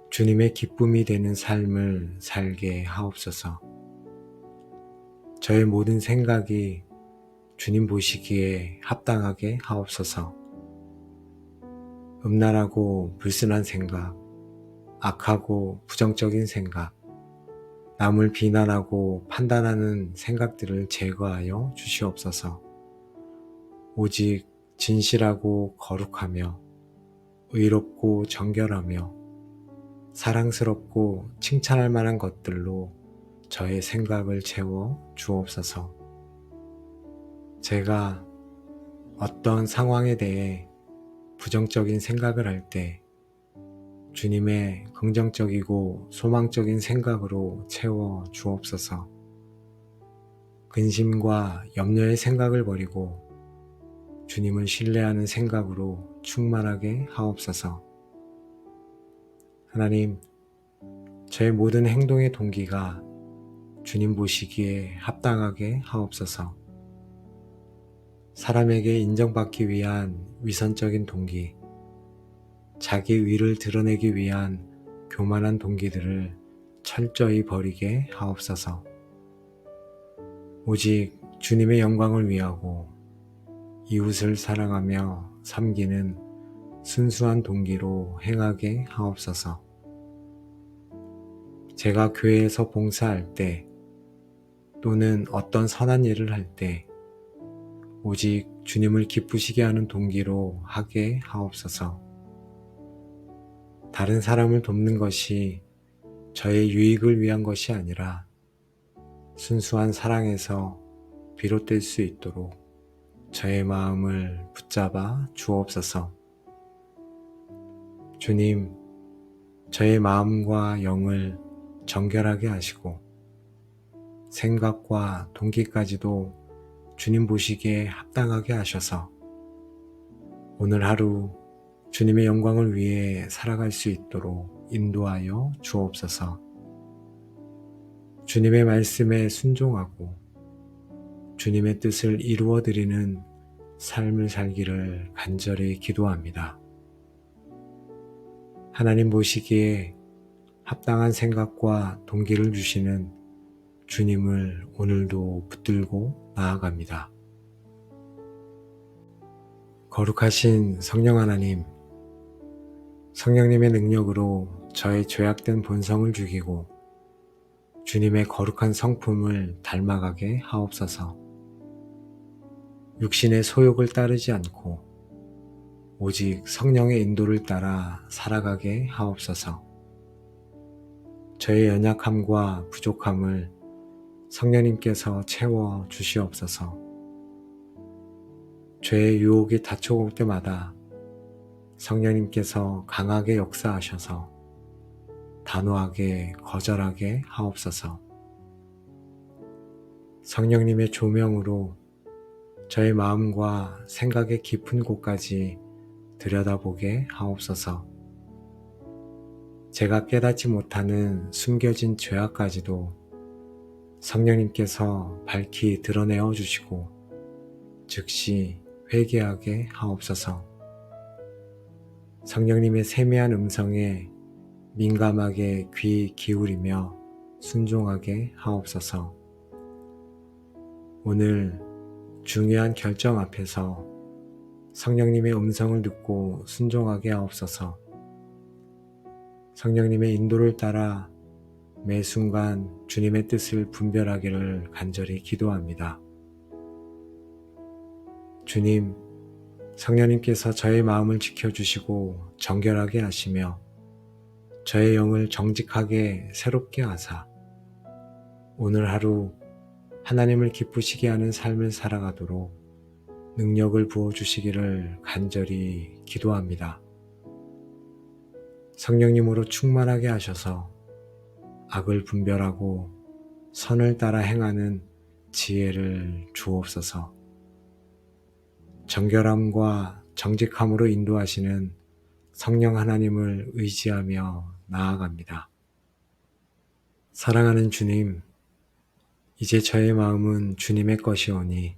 주님의 기쁨이 되는 삶을 살게 하옵소서. 저의 모든 생각이 주님 보시기에 합당하게 하옵소서. 음란하고 불순한 생각, 악하고 부정적인 생각, 남을 비난하고 판단하는 생각들을 제거하여 주시옵소서. 오직 진실하고 거룩하며 의롭고 정결하며 사랑스럽고 칭찬할 만한 것들로 저의 생각을 채워 주옵소서. 제가 어떤 상황에 대해 부정적인 생각을 할 때 주님의 긍정적이고 소망적인 생각으로 채워 주옵소서. 근심과 염려의 생각을 버리고 주님을 신뢰하는 생각으로 충만하게 하옵소서. 하나님, 저의 모든 행동의 동기가 주님 보시기에 합당하게 하옵소서. 사람에게 인정받기 위한 위선적인 동기, 자기 의를 드러내기 위한 교만한 동기들을 철저히 버리게 하옵소서. 오직 주님의 영광을 위하고 이웃을 사랑하며 섬기는 순수한 동기로 행하게 하옵소서. 제가 교회에서 봉사할 때 또는 어떤 선한 일을 할 때 오직 주님을 기쁘시게 하는 동기로 하게 하옵소서. 다른 사람을 돕는 것이 저의 유익을 위한 것이 아니라 순수한 사랑에서 비롯될 수 있도록 저의 마음을 붙잡아 주옵소서. 주님, 저의 마음과 영을 정결하게 하시고 생각과 동기까지도 주님 보시기에 합당하게 하셔서 오늘 하루 주님의 영광을 위해 살아갈 수 있도록 인도하여 주옵소서. 주님의 말씀에 순종하고 주님의 뜻을 이루어 드리는 삶을 살기를 간절히 기도합니다. 하나님 보시기에 합당한 생각과 동기를 주시는 주님을 오늘도 붙들고 나아갑니다. 거룩하신 성령 하나님, 성령님의 능력으로 저의 죄악된 본성을 죽이고 주님의 거룩한 성품을 닮아가게 하옵소서. 육신의 소욕을 따르지 않고 오직 성령의 인도를 따라 살아가게 하옵소서. 저의 연약함과 부족함을 성령님께서 채워 주시옵소서. 죄의 유혹이 닥쳐올 때마다 성령님께서 강하게 역사하셔서 단호하게 거절하게 하옵소서. 성령님의 조명으로 저의 마음과 생각의 깊은 곳까지 들여다보게 하옵소서. 제가 깨닫지 못하는 숨겨진 죄악까지도 성령님께서 밝히 드러내어 주시고 즉시 회개하게 하옵소서. 성령님의 세미한 음성에 민감하게 귀 기울이며 순종하게 하옵소서. 오늘 중요한 결정 앞에서 성령님의 음성을 듣고 순종하게 하옵소서. 성령님의 인도를 따라 매 순간 주님의 뜻을 분별하기를 간절히 기도합니다. 주님, 성령님께서 저의 마음을 지켜주시고 정결하게 하시며 저의 영을 정직하게 새롭게 하사 오늘 하루 하나님을 기쁘시게 하는 삶을 살아가도록 능력을 부어주시기를 간절히 기도합니다. 성령님으로 충만하게 하셔서 악을 분별하고 선을 따라 행하는 지혜를 주옵소서. 정결함과 정직함으로 인도하시는 성령 하나님을 의지하며 나아갑니다. 사랑하는 주님, 이제 저의 마음은 주님의 것이오니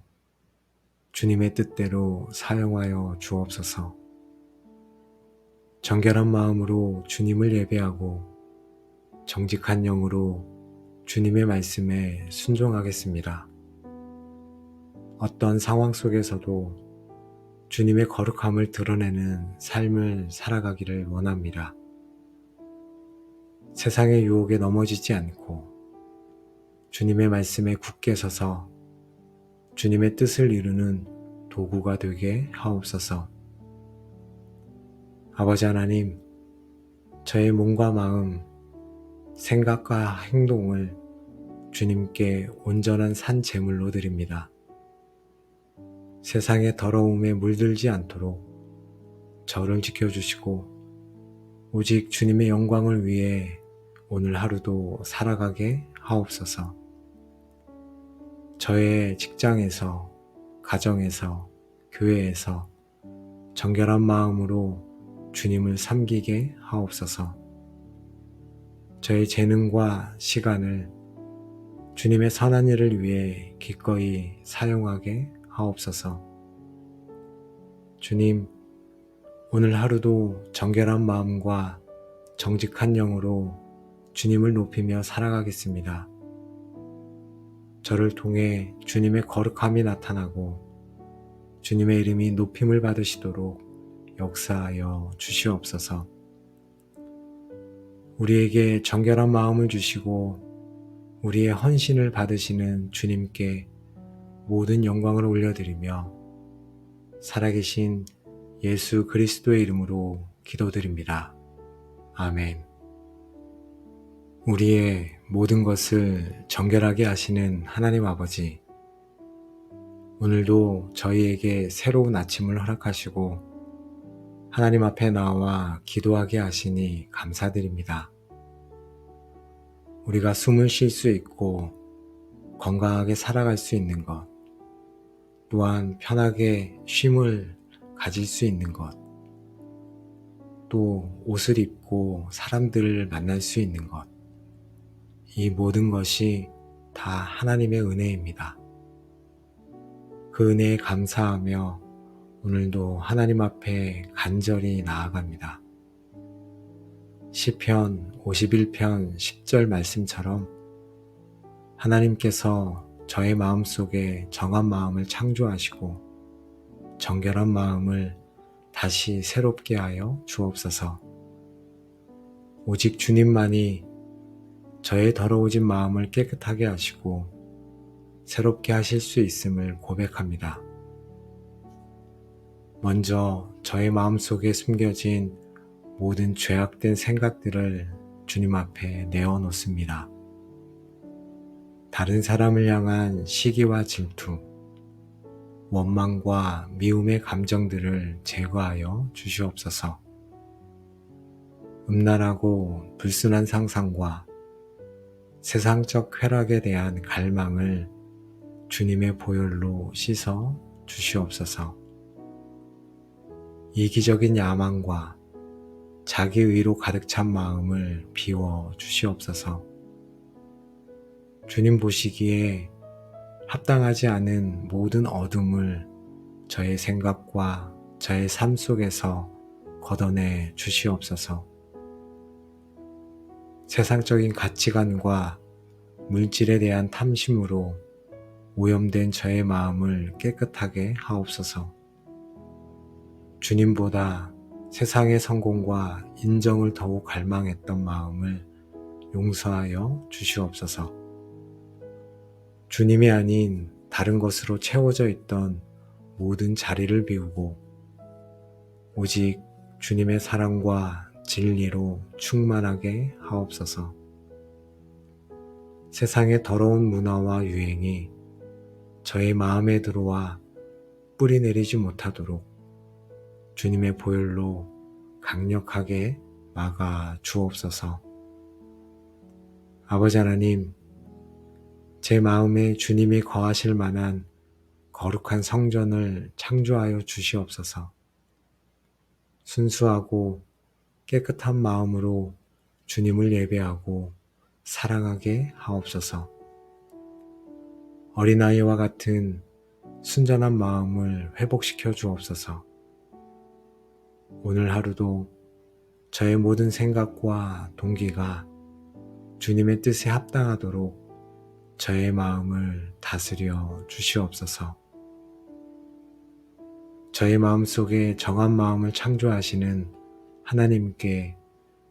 주님의 뜻대로 사용하여 주옵소서. 정결한 마음으로 주님을 예배하고 정직한 영으로 주님의 말씀에 순종하겠습니다. 어떤 상황 속에서도 주님의 거룩함을 드러내는 삶을 살아가기를 원합니다. 세상의 유혹에 넘어지지 않고 주님의 말씀에 굳게 서서 주님의 뜻을 이루는 도구가 되게 하옵소서. 아버지 하나님, 저의 몸과 마음, 생각과 행동을 주님께 온전한 산 제물로 드립니다. 세상의 더러움에 물들지 않도록 저를 지켜주시고 오직 주님의 영광을 위해 오늘 하루도 살아가게 하옵소서. 저의 직장에서, 가정에서, 교회에서 정결한 마음으로 주님을 섬기게 하옵소서. 저의 재능과 시간을 주님의 선한 일을 위해 기꺼이 사용하게 하옵소서. 주님, 오늘 하루도 정결한 마음과 정직한 영으로 주님을 높이며 살아가겠습니다. 저를 통해 주님의 거룩함이 나타나고 주님의 이름이 높임을 받으시도록 역사하여 주시옵소서. 우리에게 정결한 마음을 주시고 우리의 헌신을 받으시는 주님께 모든 영광을 올려드리며 살아계신 예수 그리스도의 이름으로 기도드립니다. 아멘. 우리의 모든 것을 정결하게 하시는 하나님 아버지, 오늘도 저희에게 새로운 아침을 허락하시고 하나님 앞에 나와 기도하게 하시니 감사드립니다. 우리가 숨을 쉴 수 있고 건강하게 살아갈 수 있는 것, 또한 편하게 쉼을 가질 수 있는 것, 또 옷을 입고 사람들을 만날 수 있는 것, 이 모든 것이 다 하나님의 은혜입니다. 그 은혜에 감사하며 오늘도 하나님 앞에 간절히 나아갑니다. 시편 51편 10절 말씀처럼 하나님께서 저의 마음속에 정한 마음을 창조하시고 정결한 마음을 다시 새롭게 하여 주옵소서. 오직 주님만이 저의 더러워진 마음을 깨끗하게 하시고 새롭게 하실 수 있음을 고백합니다. 먼저 저의 마음속에 숨겨진 모든 죄악된 생각들을 주님 앞에 내어놓습니다. 다른 사람을 향한 시기와 질투, 원망과 미움의 감정들을 제거하여 주시옵소서. 음란하고 불순한 상상과 세상적 쾌락에 대한 갈망을 주님의 보혈로 씻어 주시옵소서. 이기적인 야망과 자기의로 가득 찬 마음을 비워 주시옵소서. 주님 보시기에 합당하지 않은 모든 어둠을 저의 생각과 저의 삶 속에서 걷어내 주시옵소서. 세상적인 가치관과 물질에 대한 탐심으로 오염된 저의 마음을 깨끗하게 하옵소서. 주님보다 세상의 성공과 인정을 더욱 갈망했던 마음을 용서하여 주시옵소서. 주님이 아닌 다른 것으로 채워져 있던 모든 자리를 비우고 오직 주님의 사랑과 진리로 충만하게 하옵소서. 세상의 더러운 문화와 유행이 저의 마음에 들어와 뿌리 내리지 못하도록 주님의 보혈로 강력하게 막아 주옵소서. 아버지 하나님, 제 마음에 주님이 거하실 만한 거룩한 성전을 창조하여 주시옵소서. 순수하고 깨끗한 마음으로 주님을 예배하고 사랑하게 하옵소서. 어린아이와 같은 순전한 마음을 회복시켜 주옵소서. 오늘 하루도 저의 모든 생각과 동기가 주님의 뜻에 합당하도록 저의 마음을 다스려 주시옵소서. 저의 마음속에 정한 마음을 창조하시는 하나님께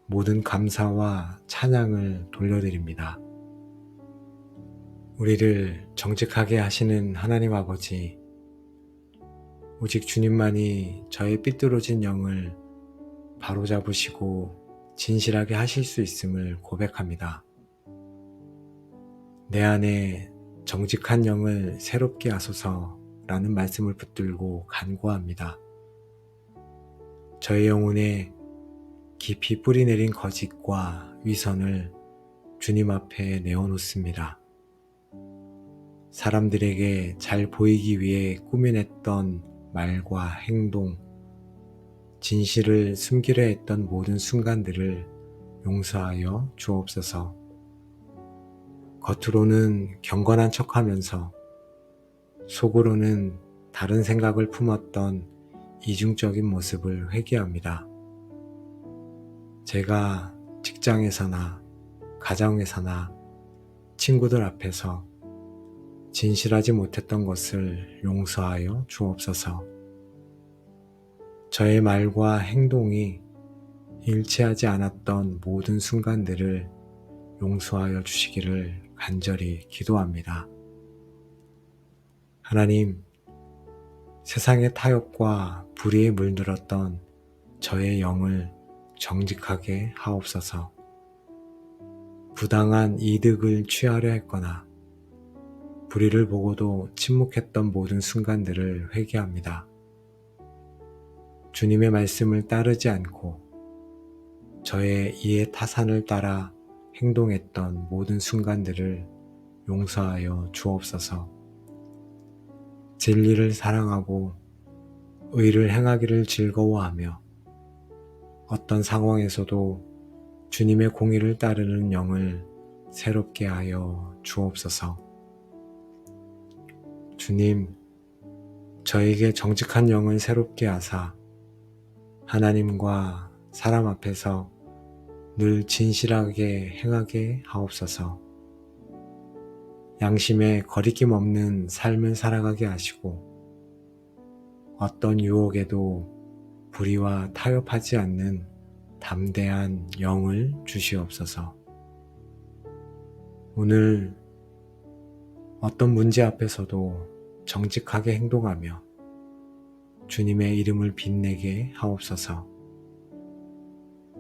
모든 감사와 찬양을 돌려드립니다. 우리를 정직하게 하시는 하나님 아버지, 오직 주님만이 저의 삐뚤어진 영을 바로잡으시고 진실하게 하실 수 있음을 고백합니다. 내 안에 정직한 영을 새롭게 하소서라는 말씀을 붙들고 간구합니다. 저의 영혼에 깊이 뿌리내린 거짓과 위선을 주님 앞에 내어놓습니다. 사람들에게 잘 보이기 위해 꾸며냈던 말과 행동, 진실을 숨기려 했던 모든 순간들을 용서하여 주옵소서. 겉으로는 경건한 척하면서 속으로는 다른 생각을 품었던 이중적인 모습을 회개합니다. 제가 직장에서나 가정에서나 친구들 앞에서 진실하지 못했던 것을 용서하여 주옵소서. 저의 말과 행동이 일치하지 않았던 모든 순간들을 용서하여 주시기를 간절히 기도합니다. 하나님, 세상의 타협과 불의에 물들었던 저의 영을 정직하게 하옵소서. 부당한 이득을 취하려 했거나 불의를 보고도 침묵했던 모든 순간들을 회개합니다. 주님의 말씀을 따르지 않고 저의 이해 타산을 따라 행동했던 모든 순간들을 용서하여 주옵소서. 진리를 사랑하고 의를 행하기를 즐거워하며 어떤 상황에서도 주님의 공의를 따르는 영을 새롭게 하여 주옵소서. 주님, 저에게 정직한 영을 새롭게 하사 하나님과 사람 앞에서 늘 진실하게 행하게 하옵소서. 양심에 거리낌 없는 삶을 살아가게 하시고 어떤 유혹에도 불의와 타협하지 않는 담대한 영을 주시옵소서. 오늘 어떤 문제 앞에서도 정직하게 행동하며 주님의 이름을 빛내게 하옵소서.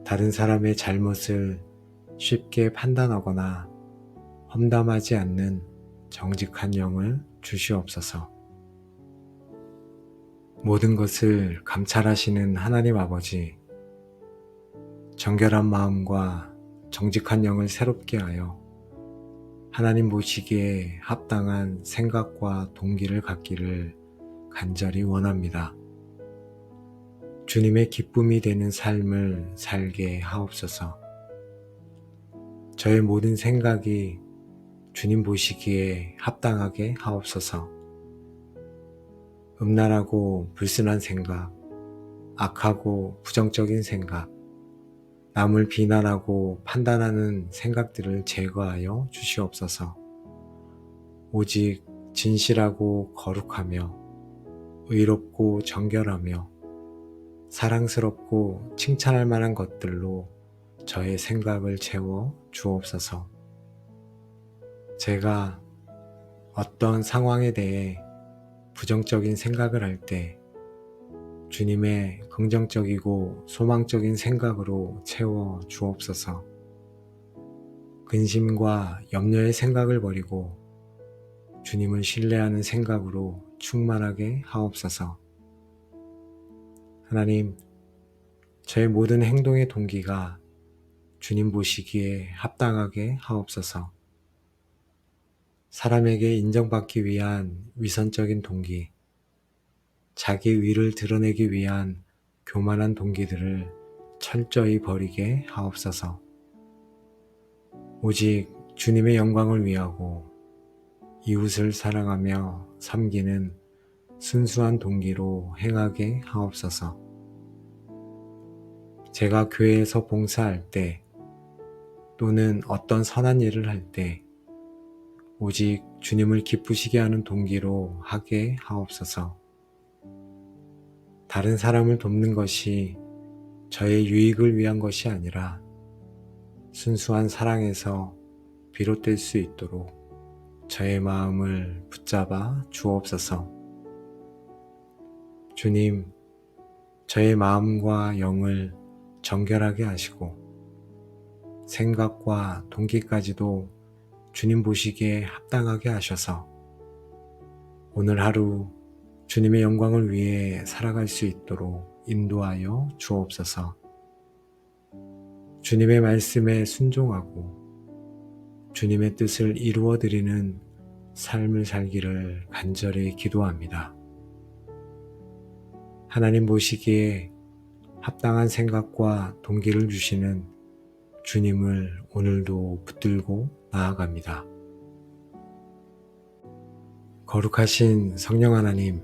다른 사람의 잘못을 쉽게 판단하거나 험담하지 않는 정직한 영을 주시옵소서. 모든 것을 감찰하시는 하나님 아버지, 정결한 마음과 정직한 영을 새롭게 하여 하나님 보시기에 합당한 생각과 동기를 갖기를 간절히 원합니다. 주님의 기쁨이 되는 삶을 살게 하옵소서. 저의 모든 생각이 주님 보시기에 합당하게 하옵소서. 음란하고 불순한 생각, 악하고 부정적인 생각, 남을 비난하고 판단하는 생각들을 제거하여 주시옵소서. 오직 진실하고 거룩하며 의롭고 정결하며 사랑스럽고 칭찬할 만한 것들로 저의 생각을 채워 주옵소서. 제가 어떤 상황에 대해 부정적인 생각을 할 때 주님의 긍정적이고 소망적인 생각으로 채워 주옵소서. 근심과 염려의 생각을 버리고 주님을 신뢰하는 생각으로 충만하게 하옵소서. 하나님, 저의 모든 행동의 동기가 주님 보시기에 합당하게 하옵소서. 사람에게 인정받기 위한 위선적인 동기, 자기 위를 드러내기 위한 교만한 동기들을 철저히 버리게 하옵소서. 오직 주님의 영광을 위하고 이웃을 사랑하며 섬기는 순수한 동기로 행하게 하옵소서. 제가 교회에서 봉사할 때 또는 어떤 선한 일을 할 때 오직 주님을 기쁘시게 하는 동기로 하게 하옵소서. 다른 사람을 돕는 것이 저의 유익을 위한 것이 아니라 순수한 사랑에서 비롯될 수 있도록 저의 마음을 붙잡아 주옵소서. 주님, 저의 마음과 영을 정결하게 하시고 생각과 동기까지도 주님 보시기에 합당하게 하셔서 오늘 하루 주님의 영광을 위해 살아갈 수 있도록 인도하여 주옵소서. 주님의 말씀에 순종하고 주님의 뜻을 이루어드리는 삶을 살기를 간절히 기도합니다. 하나님 보시기에 합당한 생각과 동기를 주시는 주님을 오늘도 붙들고 나아갑니다. 거룩하신 성령 하나님,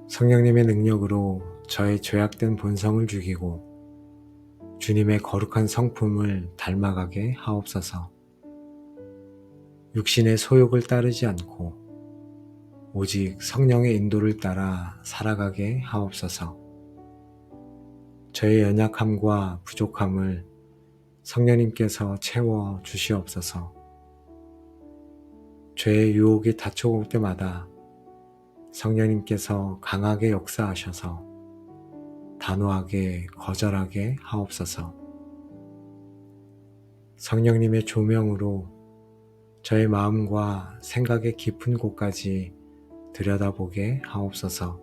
성령님의 능력으로 저의 죄악된 본성을 죽이고 주님의 거룩한 성품을 닮아가게 하옵소서. 육신의 소욕을 따르지 않고 오직 성령의 인도를 따라 살아가게 하옵소서. 저의 연약함과 부족함을 성령님께서 채워 주시옵소서. 죄의 유혹이 닥쳐올 때마다 성령님께서 강하게 역사하셔서 단호하게 거절하게 하옵소서. 성령님의 조명으로 저의 마음과 생각의 깊은 곳까지 들여다보게 하옵소서.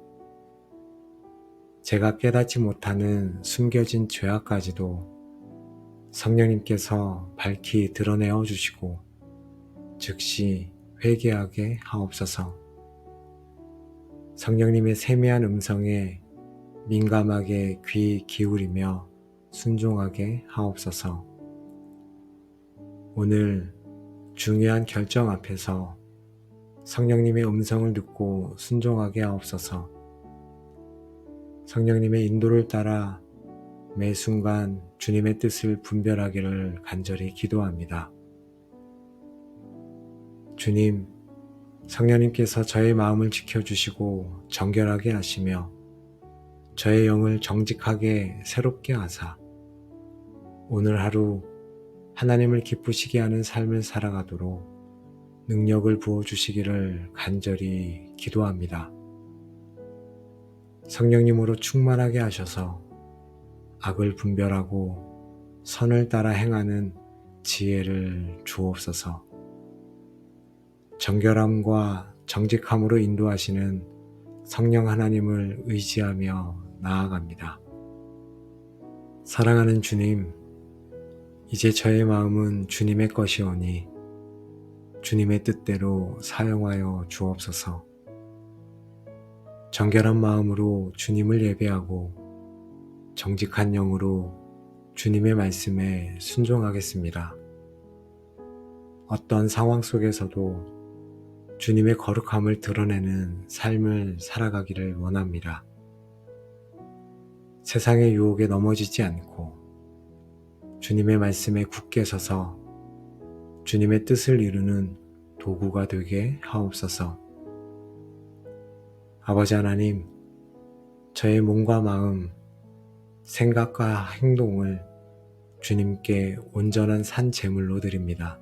제가 깨닫지 못하는 숨겨진 죄악까지도 성령님께서 밝히 드러내어 주시고 즉시 회개하게 하옵소서. 성령님의 세미한 음성에 민감하게 귀 기울이며 순종하게 하옵소서. 오늘 중요한 결정 앞에서 성령님의 음성을 듣고 순종하게 하옵소서. 성령님의 인도를 따라 매 순간 주님의 뜻을 분별하기를 간절히 기도합니다. 주님, 성령님께서 저의 마음을 지켜주시고 정결하게 하시며 저의 영을 정직하게 새롭게 하사 오늘 하루 하나님을 기쁘시게 하는 삶을 살아가도록 능력을 부어주시기를 간절히 기도합니다. 성령님으로 충만하게 하셔서 악을 분별하고 선을 따라 행하는 지혜를 주옵소서. 정결함과 정직함으로 인도하시는 성령 하나님을 의지하며 나아갑니다. 사랑하는 주님, 이제 저의 마음은 주님의 것이오니 주님의 뜻대로 사용하여 주옵소서. 정결한 마음으로 주님을 예배하고 정직한 영으로 주님의 말씀에 순종하겠습니다. 어떤 상황 속에서도 주님의 거룩함을 드러내는 삶을 살아가기를 원합니다. 세상의 유혹에 넘어지지 않고 주님의 말씀에 굳게 서서 주님의 뜻을 이루는 도구가 되게 하옵소서. 아버지 하나님, 저의 몸과 마음, 생각과 행동을 주님께 온전한 산 제물로 드립니다.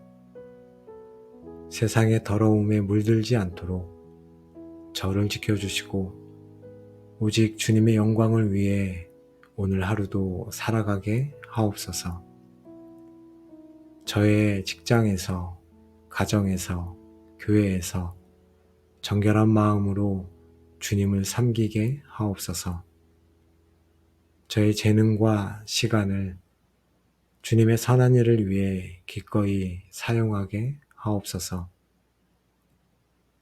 세상의 더러움에 물들지 않도록 저를 지켜주시고 오직 주님의 영광을 위해 오늘 하루도 살아가게 하옵소서. 저의 직장에서, 가정에서, 교회에서 정결한 마음으로 주님을 섬기게 하옵소서. 저의 재능과 시간을 주님의 선한 일을 위해 기꺼이 사용하게 하옵소서.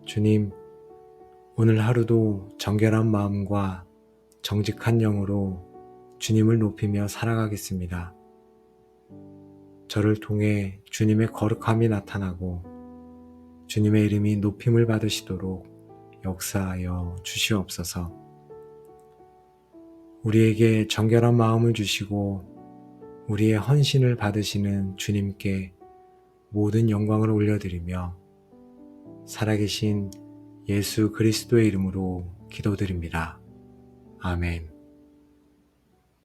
주님, 오늘 하루도 정결한 마음과 정직한 영으로 주님을 높이며 살아가겠습니다. 저를 통해 주님의 거룩함이 나타나고 주님의 이름이 높임을 받으시도록 역사하여 주시옵소서. 우리에게 정결한 마음을 주시고 우리의 헌신을 받으시는 주님께 모든 영광을 올려드리며 살아계신 예수 그리스도의 이름으로 기도드립니다. 아멘.